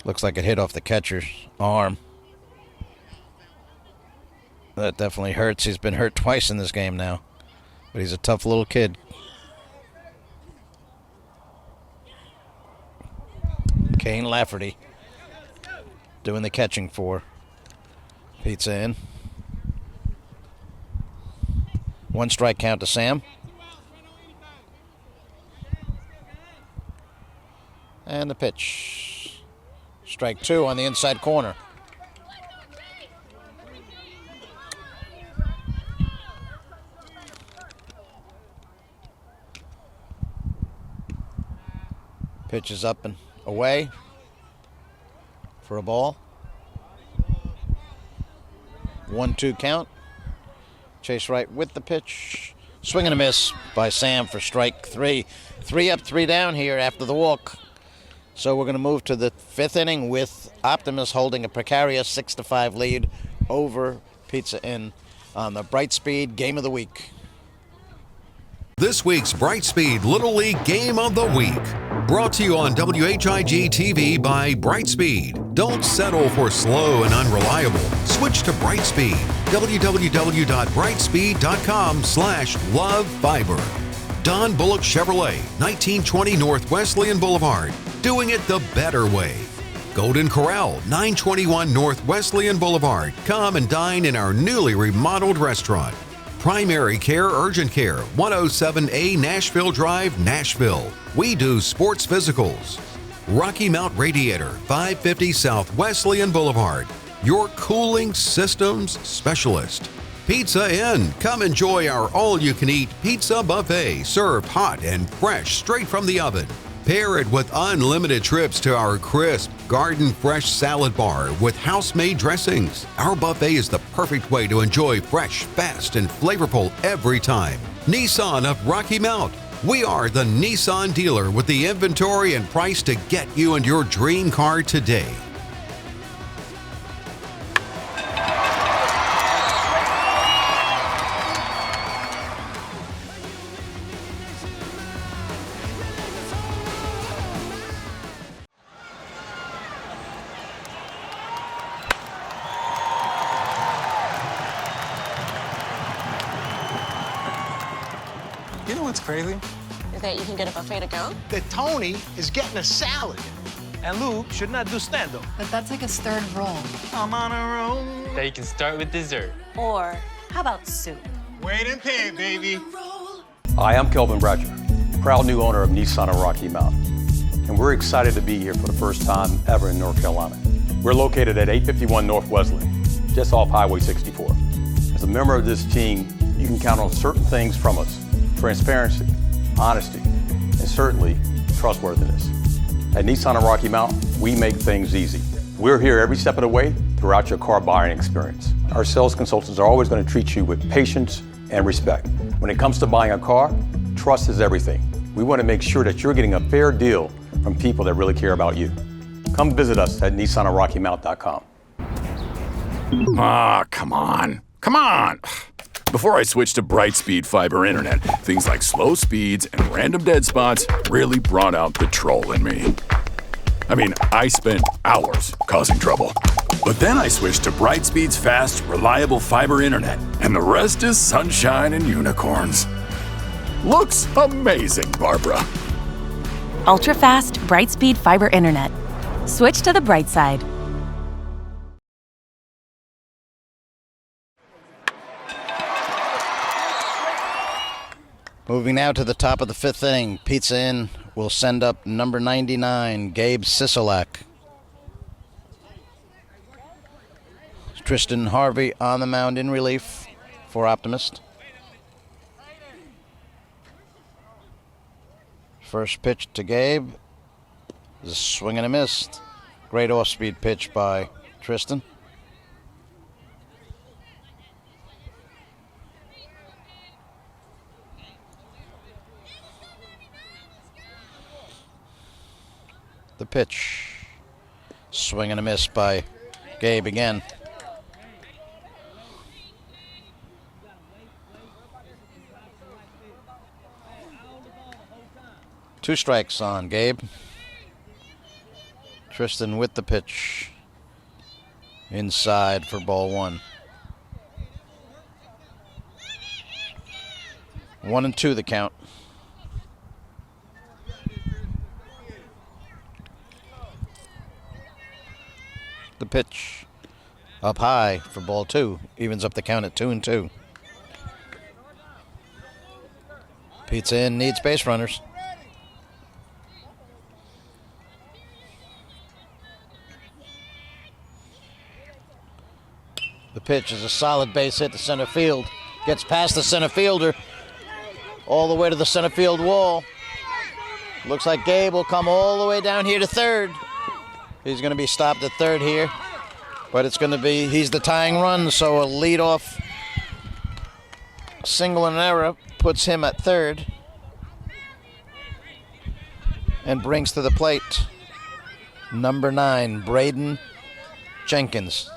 B: Looks like it hit off the catcher's arm. That definitely hurts. He's been hurt twice in this game now, but he's a tough little kid. Kane Lafferty doing the catching for Pizza Inn. 1 strike count to Sam. And the pitch. Strike 2 on the inside corner. Pitch is up and away for a ball. 1-2 count. Chase right with the pitch. Swing and a miss by Sam for strike 3. 3 up, 3 down here after the walk. So we're going to move to the 5th inning with Optimus holding a precarious 6-5 lead over Pizza Inn on the Brightspeed Game of the Week.
A: This week's Brightspeed Little League Game of the Week. Brought to you on WHIG TV by Brightspeed. Don't settle for slow and unreliable. Switch to Brightspeed. www.brightspeed.com/lovefiber. Don Bullock Chevrolet, 1920 North Wesleyan Boulevard. Doing it the better way. Golden Corral, 921 North Wesleyan Boulevard. Come and dine in our newly remodeled restaurant. Primary Care Urgent Care, 107A Nashville Drive, Nashville. We do sports physicals. Rocky Mount Radiator, 550 South Wesleyan Boulevard. Your cooling systems specialist. Pizza Inn. Come enjoy our all-you-can-eat pizza buffet, served hot and fresh straight from the oven. Pair it with unlimited trips to our crisp, garden-fresh salad bar with house-made dressings. Our buffet is the perfect way to enjoy fresh, fast, and flavorful every time. Nissan of Rocky Mount. We are the Nissan dealer with the inventory and price to get you in your dream car today.
H: You know what's crazy?
G: Is that you can get a buffet to go?
H: That Tony is getting a salad. And Lou should not do stand-up.
E: But that's like his 3rd roll.
H: I'm on a roll.
C: That you can start with dessert.
G: Or how about soup?
H: Wait and pay, baby.
F: Hi, I'm Kelvin Bratcher, proud new owner of Nissan of Rocky Mount. And we're excited to be here for the first time ever in North Carolina. We're located at 851 North Wesley, just off Highway 64. As a member of this team, you can count on certain things from us. Transparency, honesty, and certainly trustworthiness. At Nissan of Rocky Mount, we make things easy. We're here every step of the way throughout your car buying experience. Our sales consultants are always going to treat you with patience and respect. When it comes to buying a car, trust is everything. We want to make sure that you're getting a fair deal from people that really care about you. Come visit us at nissanofrockymount.com.
I: Come on. Come on. Before I switched to Brightspeed fiber internet, things like slow speeds and random dead spots really brought out the troll in me. I mean, I spent hours causing trouble. But then I switched to Brightspeed's fast, reliable fiber internet, and the rest is sunshine and unicorns. Looks amazing, Barbara.
J: Ultra fast, Brightspeed fiber internet. Switch to the bright side.
B: Moving now to the top of the 5th inning. Pizza Inn will send up number 99, Gabe Sisolak. Tristan Harvey on the mound in relief for Optimist. First pitch to Gabe is a swing and a miss. Great off-speed pitch by Tristan. The pitch. Swing and a miss by Gabe again. Two strikes on Gabe. Tristan with the pitch. Inside for ball 1. 1-2 the count. The pitch up high for ball 2. Evens up the count at 2-2. Pizza Inn needs base runners. The pitch is a solid base hit to center field. Gets past the center fielder. All the way to the center field wall. Looks like Gabe will come all the way down here to third. He's going to be stopped at third here. But it's going to be, he's the tying run, so a leadoff single and an error puts him at third. And brings to the plate number 9, Braden Jenkins.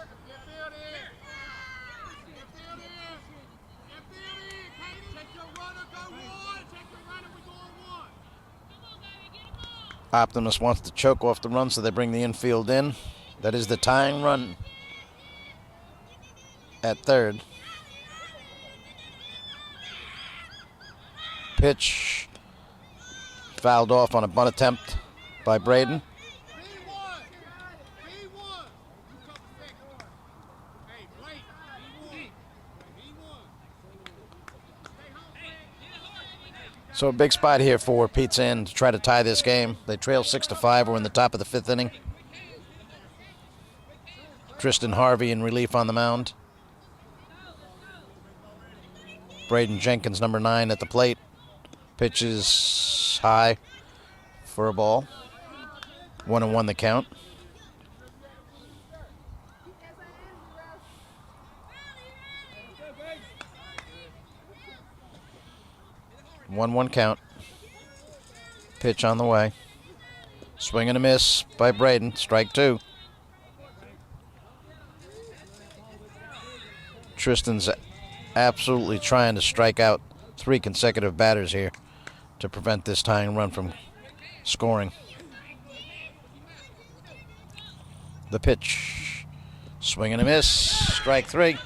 B: Optimist wants to choke off the run, so they bring the infield in. That is the tying run at third. Pitch fouled off on a bunt attempt by Braden. So a big spot here for Pizza Inn to try to tie this game. They trail 6-5. We're in the top of the 5th inning. Tristan Harvey in relief on the mound. Braden Jenkins, number 9, at the plate. Pitches high for a ball. 1-1 the count. One count. Pitch on the way. Swing and a miss by Braden. Strike 2. Tristan's absolutely trying to strike out 3 consecutive batters here to prevent this tying run from scoring. The pitch. Swing and a miss. Strike 3.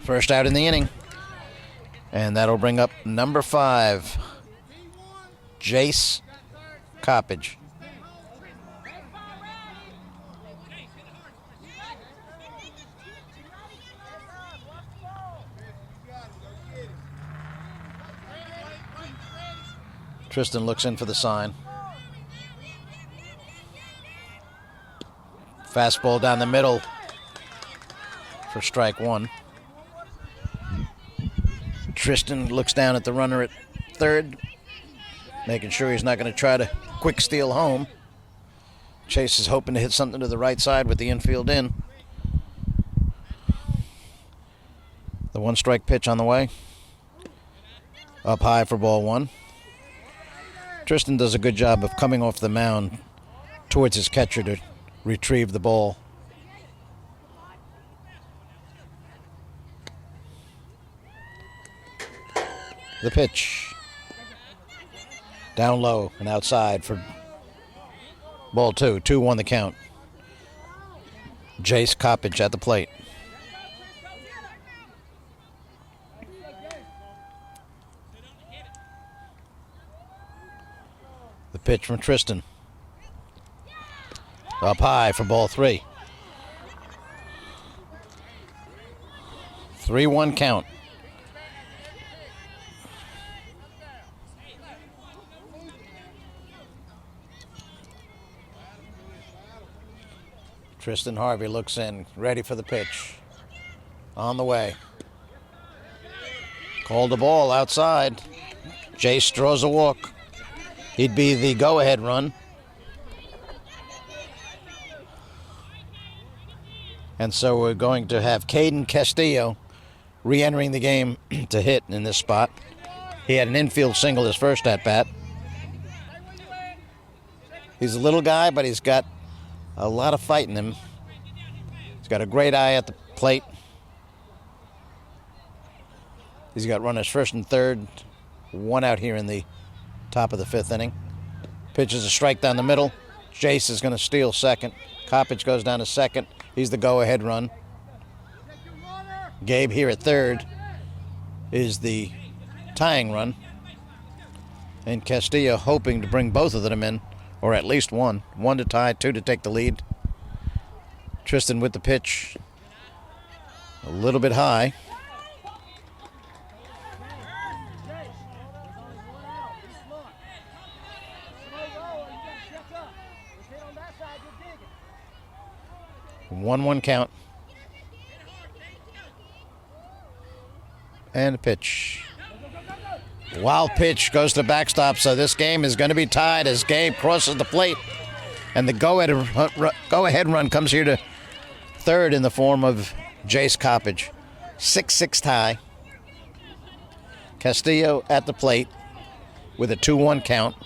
B: First out in the inning. And that'll bring up number 5, Jace Coppage. Tristan looks in for the sign. Fastball down the middle for strike 1. Tristan looks down at the runner at third, making sure he's not going to try to quick steal home. Chase is hoping to hit something to the right side with the infield in. The 1-strike pitch on the way. Up high for ball 1. Tristan does a good job of coming off the mound towards his catcher to retrieve the ball. The pitch. Down low and outside for ball 2. 2-1 the count. Jace Coppage at the plate. The pitch from Tristan. Up high for ball 3. 3-1 count. Tristan Harvey looks in, ready for the pitch. On the way. Called the ball outside. Jace draws a walk. He'd be the go-ahead run. And so we're going to have Caden Castillo re-entering the game to hit in this spot. He had an infield single his first at-bat. He's a little guy, but he's got a lot of fight in him. He's got a great eye at the plate. He's got runners first and third. One out here in the top of the fifth inning. Pitches a strike down the middle. Jace is going to steal second. Coppage goes down to second. He's the go-ahead run. Gabe here at third is the tying run. And Castillo hoping to bring both of them in, or at least one. One to tie, two to take the lead. Tristan with the pitch. A little bit high. One count. And a pitch. Wild pitch goes to backstop, so this game is going to be tied as Gabe crosses the plate. And the go-ahead run comes here to third in the form of Jace Coppage. 6-6 tie. Castillo at the plate with a 2-1 count.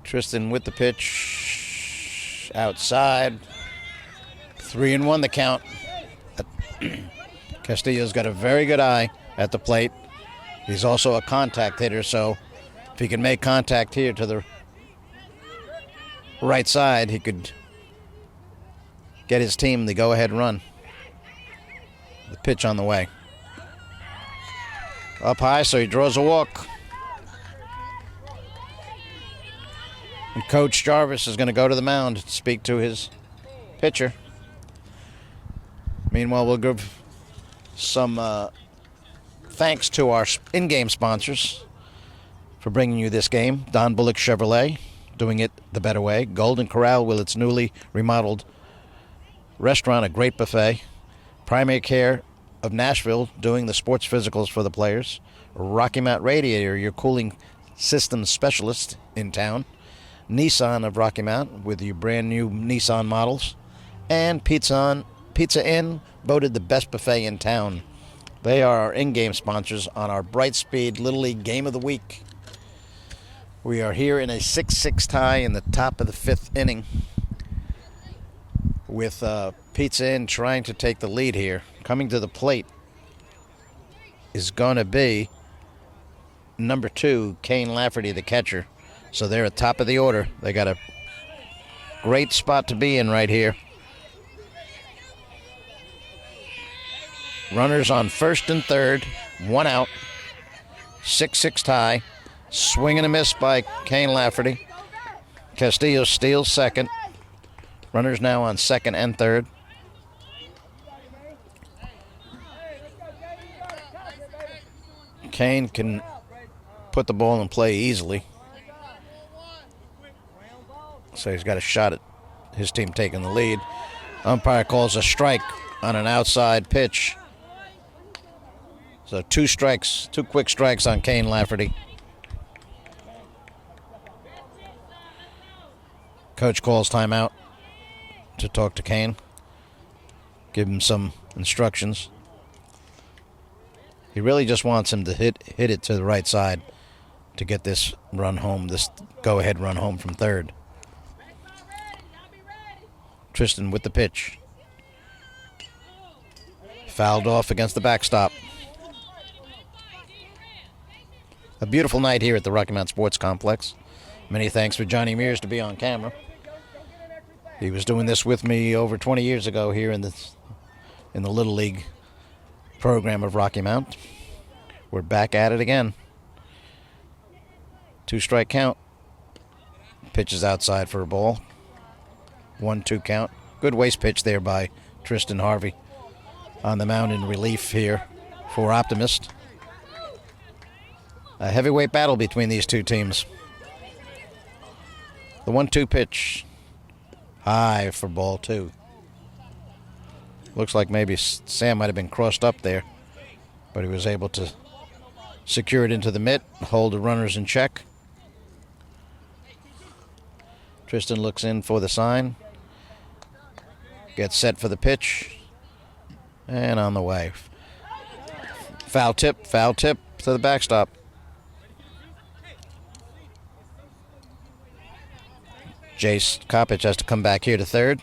B: Tristan with the pitch. Outside. 3-1 the count. Castillo's got a very good eye at the plate. He's also a contact hitter, so if he can make contact here to the right side, he could get his team the go-ahead run. The pitch on the way. Up high, so he draws a walk. And Coach Jarvis is going to go to the mound to speak to his pitcher. Meanwhile, we'll give some thanks to our in-game sponsors for bringing you this game. Don Bullock Chevrolet, doing it the better way. Golden Corral with its newly remodeled restaurant, a great buffet. Primary Care of Nashville, doing the sports physicals for the players. Rocky Mount Radiator, your cooling systems specialist in town. Nissan of Rocky Mount with your brand new Nissan models. And Pizza Inn, voted the best buffet in town. They are our in-game sponsors on our Brightspeed Little League Game of the Week. We are here in a 6-6 tie in the top of the fifth inning with Pizza Inn trying to take the lead here. Coming to the plate is going to be number 2, Kane Lafferty, the catcher. So they're at top of the order. They got a great spot to be in right here. Runners on first and third, one out. 6-6 tie. Swing and a miss by Kane Lafferty. Castillo steals second. Runners now on second and third. Kane can put the ball in play easily. So he's got a shot at his team taking the lead. Umpire calls a strike on an outside pitch. So 2 strikes, 2 quick strikes on Kane Lafferty. Coach calls timeout to talk to Kane, give him some instructions. He really just wants him to hit it to the right side to get this run home, this go-ahead run home from third. Tristan with the pitch. Fouled off against the backstop. A beautiful night here at the Rocky Mount Sports Complex. Many thanks for Johnny Mears to be on camera. He was doing this with me over 20 years ago here in the Little League program of Rocky Mount. We're back at it again. 2-strike count. Pitches outside for a ball. 1-2 count. Good waste pitch there by Tristan Harvey on the mound in relief here for Optimist. A heavyweight battle between these two teams. The 1-2 pitch. High for ball 2. Looks like maybe Sam might have been crossed up there, but he was able to secure it into the mitt, hold the runners in check. Tristan looks in for the sign. Gets set for the pitch. And on the way. Foul tip to the backstop. Jace Kopich has to come back here to third.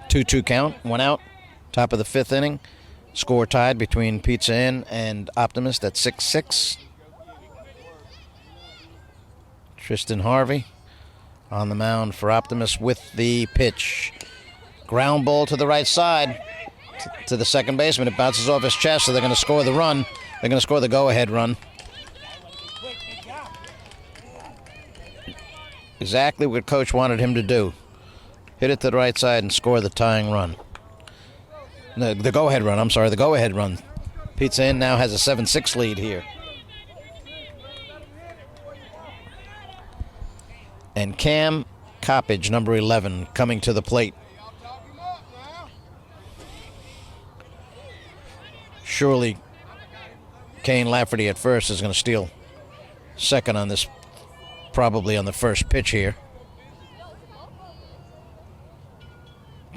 B: Two count, 1 out. Top of the 5th inning. Score tied between Pizza Inn and Optimist at 6-6. Tristan Harvey on the mound for Optimist with the pitch. Ground ball to the right side to the second baseman. It bounces off his chest, so they're going to score the run. They're going to score the go-ahead run. Exactly what Coach wanted him to do. Hit it to the right side and score the tying run. The go-ahead run, I'm sorry, the go-ahead run. Pizza Inn now has a 7-6 lead here. And Cam Coppage, number 11, coming to the plate. Surely Kane Lafferty at first is going to steal second on this, probably on the first pitch here.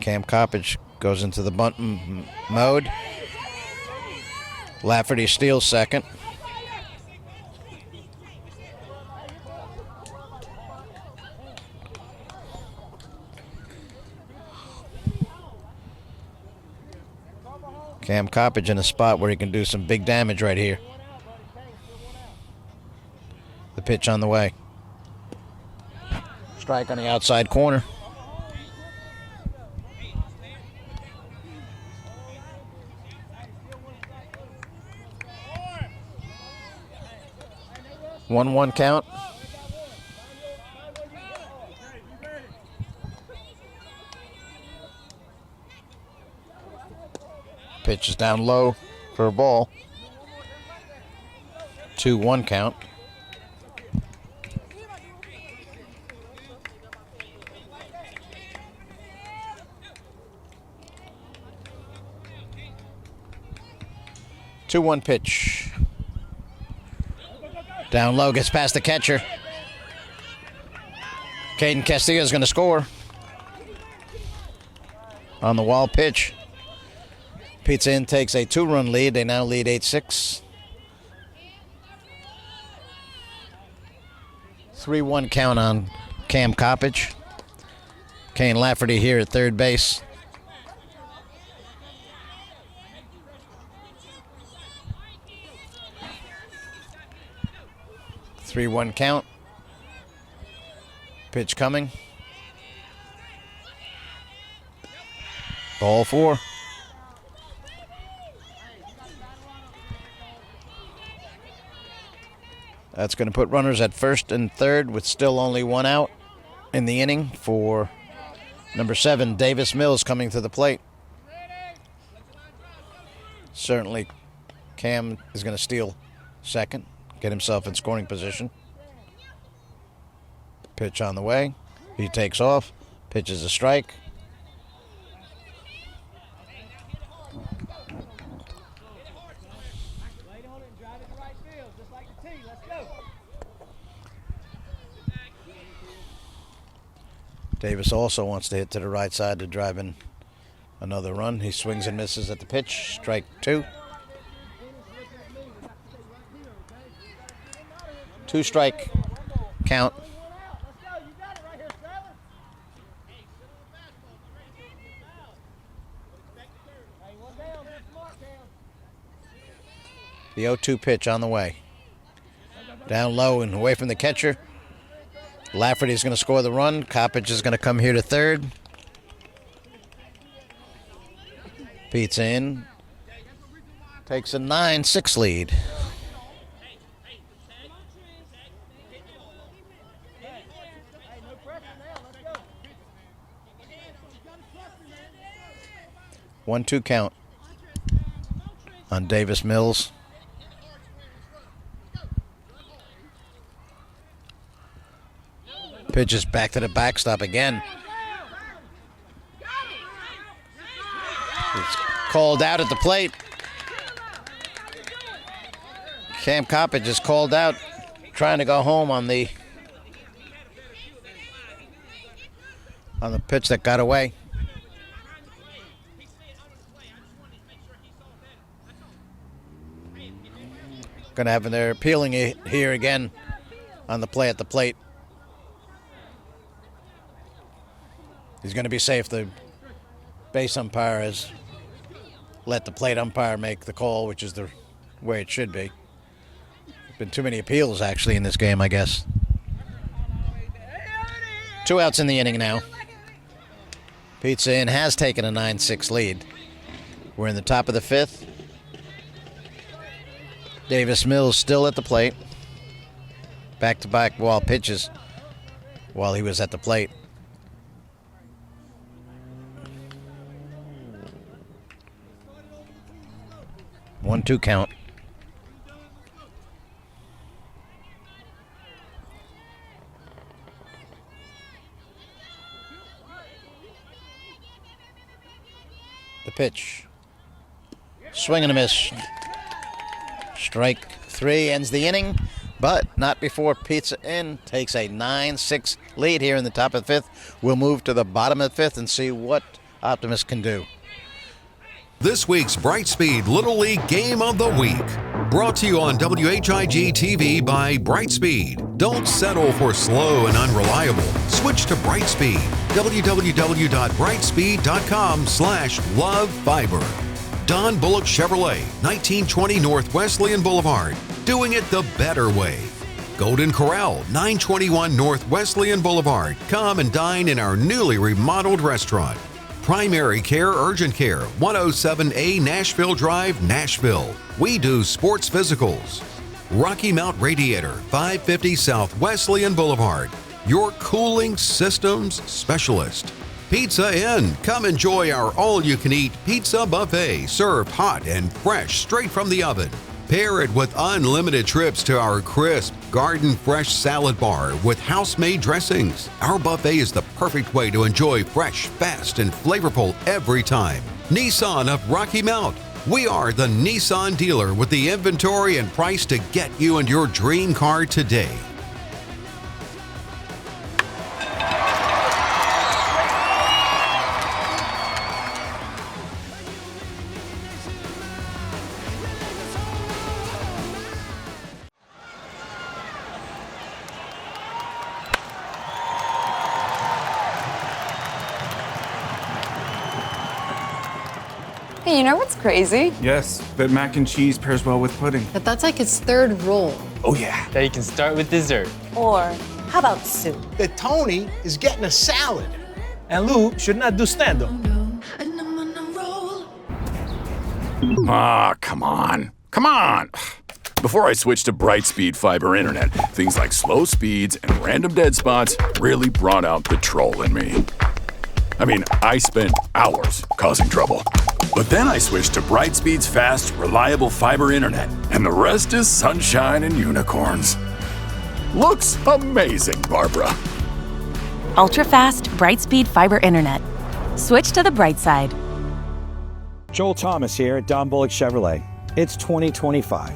B: Cam Coppage goes into the bunt mode. Lafferty steals second. Cam Coppage in a spot where he can do some big damage right here. The pitch on the way. Strike on the outside corner. 1-1 count. Pitch is down low for a ball. 2-1 count.2-1 pitch. Down low, gets past the catcher. Caden Castillo is going to score. On the wall pitch. Pizza Inn takes a 2-run lead. They now lead 8-6. 3-1 count on Cam Coppage. Kane Lafferty here at third base. Three-one count. Pitch coming. Ball 4. That's going to put runners at first and third with still only 1 out in the inning for number 7, Davis Mills, coming to the plate. Certainly Cam is going to steal second, get himself in scoring position. Pitch on the way. He takes off. Pitches a strike. Davis also wants to hit to the right side to drive in another run. He swings and misses at the pitch. Strike 2. 2-strike count. The 0-2 pitch on the way. Down low and away from the catcher. Lafferty is going to score the run. Coppage is going to come here to third. Pizza Inn takes a 9-6 lead. 1-2 count on Davis Mills. Pitches back to the backstop again. It's called out at the plate. Cam Coppage is called out, trying to go home on the pitch that got away. Going to have they're appealing it here again on the play at the plate. He's going to be safe. The base umpire has let the plate umpire make the call, which is the way it should be. Been too many appeals, actually, in this game, I guess. 2 outs in the inning now. Pizza Inn has taken a 9-6 lead. We're in the top of the 5th. Davis Mills still at the plate. Back-to-back wall pitches while he was at the plate. One-two count. The pitch. Swing and a miss. Strike 3 ends the inning, but not before Pizza Inn takes a 9-6 lead here in the top of the 5th. We'll move to the bottom of the 5th and see what Optimists can do.
A: This week's Brightspeed Little League Game of the Week. Brought to you on WHIG TV by Brightspeed. Don't settle for slow and unreliable. Switch to Brightspeed. www.brightspeed.com/lovefiber. Don Bullock Chevrolet, 1920 North Wesleyan Boulevard. Doing it the better way. Golden Corral, 921 North Wesleyan Boulevard. Come and dine in our newly remodeled restaurant. Primary Care Urgent Care, 107A Nashville Drive, Nashville. We do sports physicals. Rocky Mount Radiator, 550 South Wesleyan Boulevard. Your cooling systems specialist. Pizza Inn. Come enjoy our all-you-can-eat pizza buffet, served hot and fresh straight from the oven. Pair it with unlimited trips to our crisp, garden-fresh salad bar with house-made dressings. Our buffet is the perfect way to enjoy fresh, fast, and flavorful every time. Nissan of Rocky Mount. We are the Nissan dealer with the inventory and price to get you into your dream car today.
E: Hey, you know what's crazy?
D: Yes, that mac and cheese pairs well with pudding.
E: That that's like his third roll.
D: Oh, yeah.
C: That you can start with dessert.
G: Or how about soup?
H: That Tony is getting a salad. And Lou should not do stand-up.
I: Ah, come on. Come on. Before I switched to Brightspeed fiber internet, things like slow speeds and random dead spots really brought out the troll in me. I mean, I spent hours causing trouble. But then I switched to Brightspeed's fast, reliable fiber internet, and the rest is sunshine and unicorns. Looks amazing, Barbara.
J: Ultra-fast, Brightspeed fiber internet. Switch to the bright side.
K: Joel Thomas here at Don Bullock Chevrolet. It's 2025,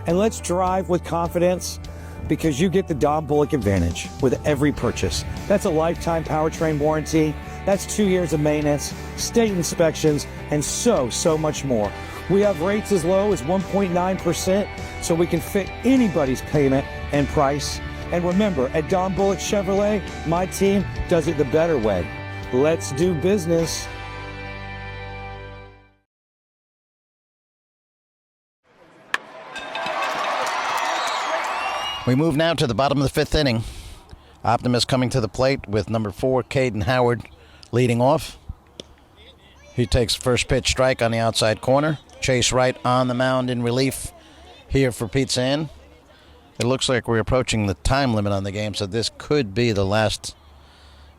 K: and let's drive with confidence because you get the Don Bullock Advantage with every purchase. That's a lifetime powertrain warranty. That's 2 years of maintenance, state inspections, and so much more. We have rates as low as 1.9%, so we can fit anybody's payment and price. And remember, at Don Bullock Chevrolet, my team does it the better way. Let's do business.
B: We move now to the bottom of the 5th inning. Optimists coming to the plate with number 4, Caden Howard, leading off. He takes first pitch strike on the outside corner. Chase Wright on the mound in relief here for Pizza Inn. It looks like we're approaching the time limit on the game, so this could be the last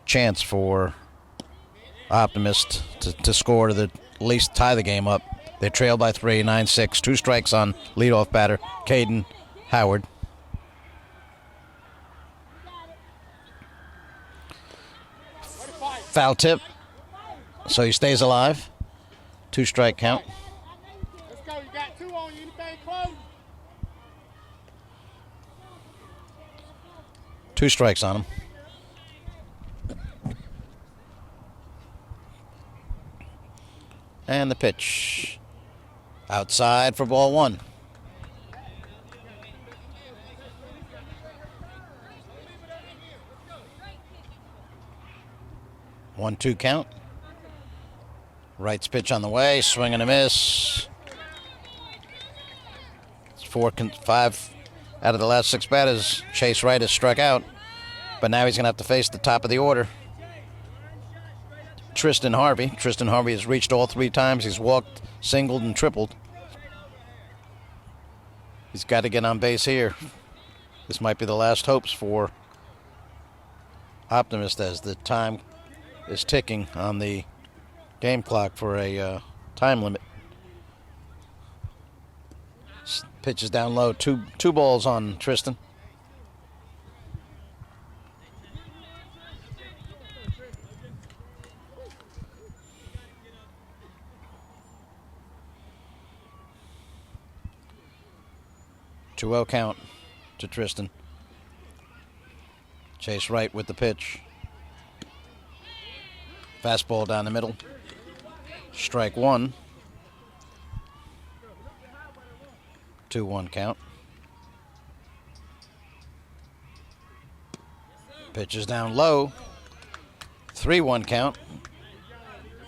B: chance for Optimists to score to at least tie the game up. They trail by 3, 9-6. 2 strikes on leadoff batter, Caden Howard. Foul tip, so he stays alive. 2 strike count.
L: Let's go. You got 2 on you. Anything close?
B: 2 strikes on him. And the pitch. Outside for ball 1. One-two count. Wright's pitch on the way. Swing and a miss. It's 5 out of the last 6 batters. Chase Wright has struck out. But now he's going to have to face the top of the order. Tristan Harvey. Tristan Harvey has reached all 3 times. He's walked, singled, and tripled. He's got to get on base here. This might be the last hopes for Optimist as the time is ticking on the game clock for a time limit. Pitch is down low. Two balls on Tristan. Two-0 count to Tristan. Chase Wright with the pitch. Fastball down the middle. Strike 1. 2-1 count. Pitch is down low. 3-1 count.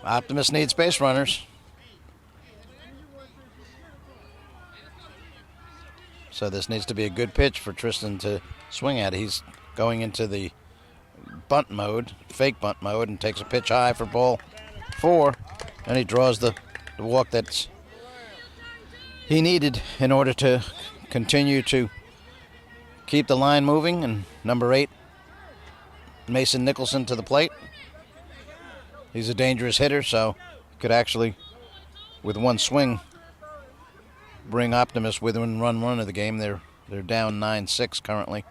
B: Optimist needs base runners. So this needs to be a good pitch for Tristan to swing at. He's going into the bunt mode, fake bunt mode, and takes a pitch high for ball 4. And he draws the walk that's he needed in order to continue to keep the line moving. And number 8, Mason Nicholson to the plate. He's a dangerous hitter, so could actually, with one swing, bring Optimist within run of the game. They're down 9-6 currently.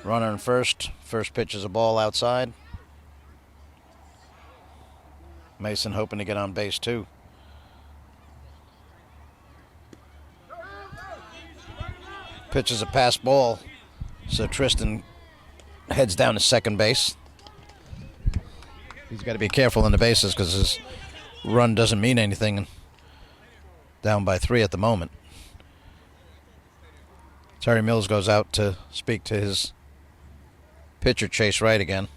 B: Runner in first. First pitch is a ball outside. Mason hoping to get on base too. Pitch is a pass ball, so Tristan heads down to second base. He's got to be careful in the bases because his run doesn't mean anything. Down by 3 at the moment. Terry Mills goes out to speak to his pitcher, Chase Wright, again.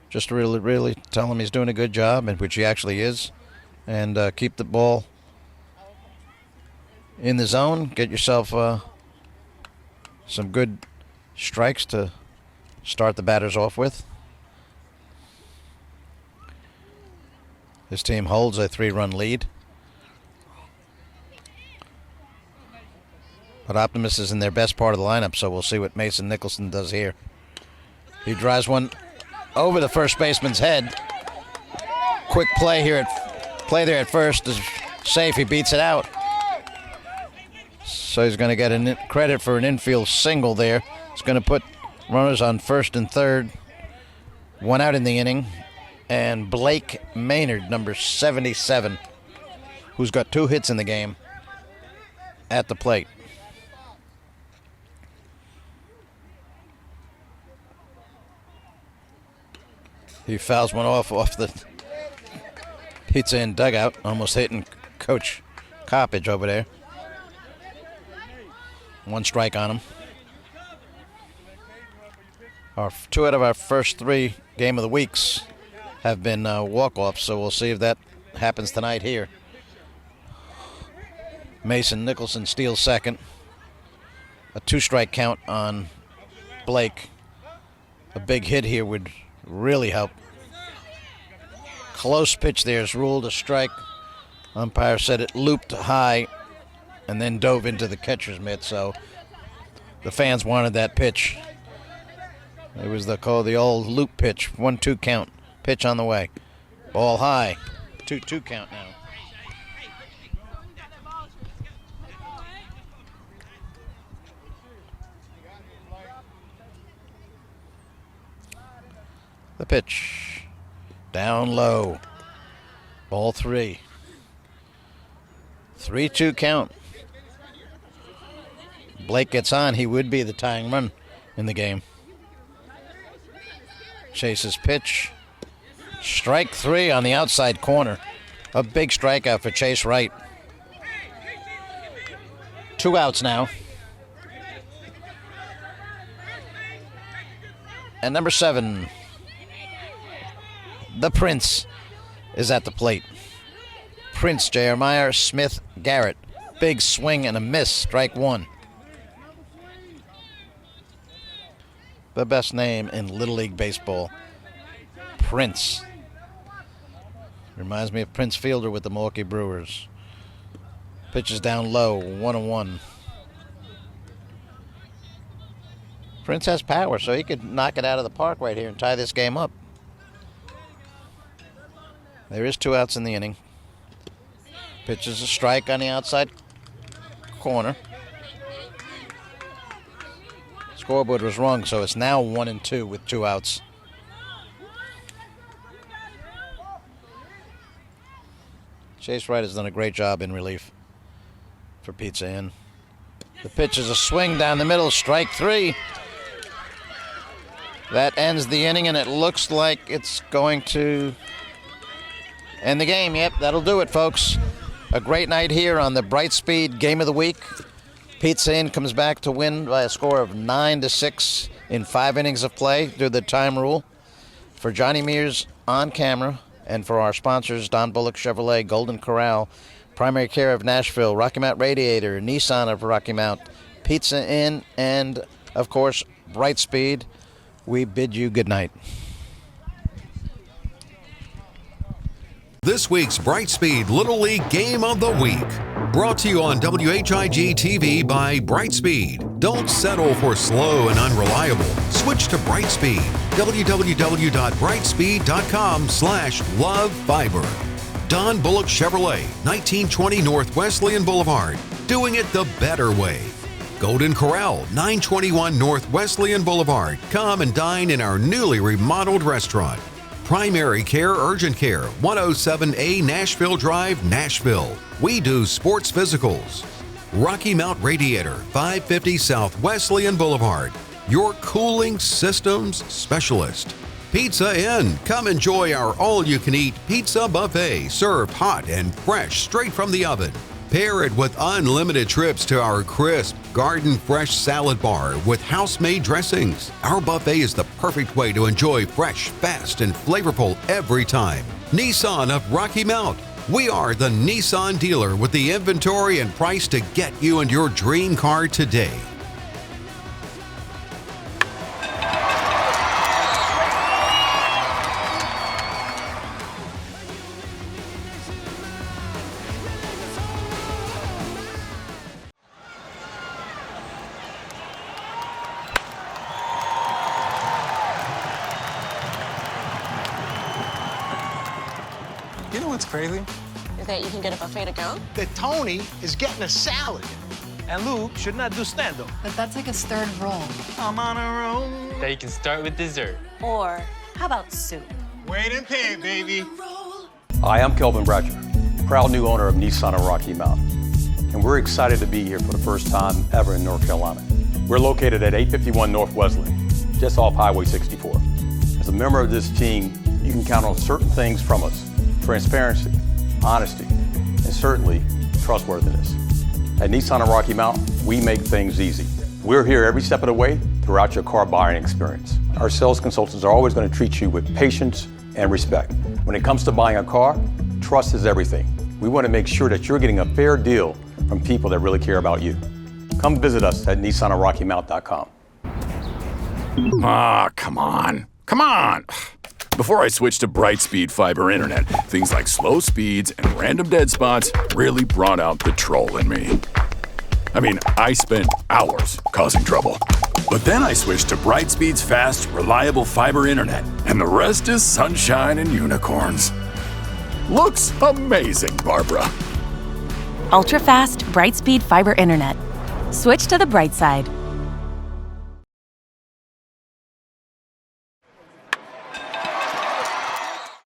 B: Just to really tell him he's doing a good job, and which he actually is, and keep the ball in the zone. Get yourself some good strikes to start the batters off with. His team holds a 3-run lead. But Optimist is in their best part of the lineup, so we'll see what Mason Nicholson does here. He drives one over the first baseman's head. Quick play here there at first is safe. He beats it out. So he's going to get credit for an infield single there. It's going to put runners on first and third. 1 out in the inning. And Blake Maynard, number 77, who's got 2 hits in the game, at the plate. He fouls one off the Pizza Inn dugout, almost hitting Coach Coppage over there. 1 strike on him. 2 out of our first 3 game of the weeks have been walk-offs, so we'll see if that happens tonight here. Mason Nicholson steals second. A 2-strike count on Blake. A big hit here would really help. Close pitch there is ruled a strike. Umpire said it looped high and then dove into the catcher's mitt, so the fans wanted that pitch. It was the old loop pitch. 1-2 count. Pitch on the way. Ball high. 2-2 count now. The pitch. Down low. Ball 3. 3-2 count. Blake gets on. He would be the tying run in the game. Chase's pitch. Strike 3 on the outside corner. A big strikeout for Chase Wright. 2 outs now. And number 7, the Prince, is at the plate. Prince Jeremiah Smith Garrett. Big swing and a miss. Strike 1. The best name in Little League Baseball. Prince. Reminds me of Prince Fielder with the Milwaukee Brewers. Pitches down low, 1-1. Prince has power, so he could knock it out of the park right here and tie this game up. There is 2 outs in the inning. Pitches a strike on the outside corner. Scoreboard was wrong, so it's now 1-2 with 2 outs. Chase Wright has done a great job in relief for Pizza Inn. The pitch is a swing down the middle, strike 3. That ends the inning, and it looks like it's going to end the game. Yep, that'll do it, folks. A great night here on the Brightspeed Game of the Week. Pizza Inn comes back to win by a score of 9-6 in 5 innings of play through the time rule. For Johnny Mears on camera, and for our sponsors, Don Bullock Chevrolet, Golden Corral, Primary Care of Nashville, Rocky Mount Radiator, Nissan of Rocky Mount, Pizza Inn, and, of course, Brightspeed, we bid you good night.
A: This week's Brightspeed Little League Game of the Week. Brought to you on WHIG TV by Brightspeed. Don't settle for slow and unreliable. Switch to Brightspeed. www.brightspeed.com/lovefiber. Don Bullock Chevrolet, 1920 North Wesleyan Boulevard. Doing it the better way. Golden Corral, 921 North Wesleyan Boulevard. Come and dine in our newly remodeled restaurant. Primary Care Urgent Care, 107A Nashville Drive, Nashville. We do sports physicals. Rocky Mount Radiator, 550 South Wesleyan Boulevard. Your cooling systems specialist. Pizza Inn. Come enjoy our all-you-can-eat pizza buffet, served hot and fresh straight from the oven. Pair it with unlimited trips to our crisp, garden-fresh salad bar with house-made dressings. Our buffet is the perfect way to enjoy fresh, fast, and flavorful every time. Nissan of Rocky Mount. We are the Nissan dealer with the inventory and price to get you and your dream car today.
H: You know what's crazy?
G: That you can get a buffet to go?
H: That Tony is getting a salad. And Lou should not do stand-up.
E: But that's like his 3rd role.
H: I'm on a roll.
C: That you can start with dessert.
G: Or how about soup?
L: Wait and pay, baby.
F: Hi, I'm Kelvin Bratcher, proud new owner of Nissan of Rocky Mount. And we're excited to be here for the first time ever in North Carolina. We're located at 851 North Wesleyan, just off Highway 64. As a member of this team, you can count on certain things from us: transparency, honesty, and certainly trustworthiness. At Nissan of Rocky Mount, we make things easy. We're here every step of the way throughout your car buying experience. Our sales consultants are always going to treat you with patience and respect. When it comes to buying a car, trust is everything. We want to make sure that you're getting a fair deal from people that really care about you. Come visit us at nissanofrockymount.com.
I: Come on. Come on. Before I switched to Brightspeed fiber internet, things like slow speeds and random dead spots really brought out the troll in me. I mean, I spent hours causing trouble. But then I switched to Brightspeed's fast, reliable fiber internet, and the rest is sunshine and unicorns. Looks amazing, Barbara.
J: Ultra-fast, bright-speed fiber internet. Switch to the bright side.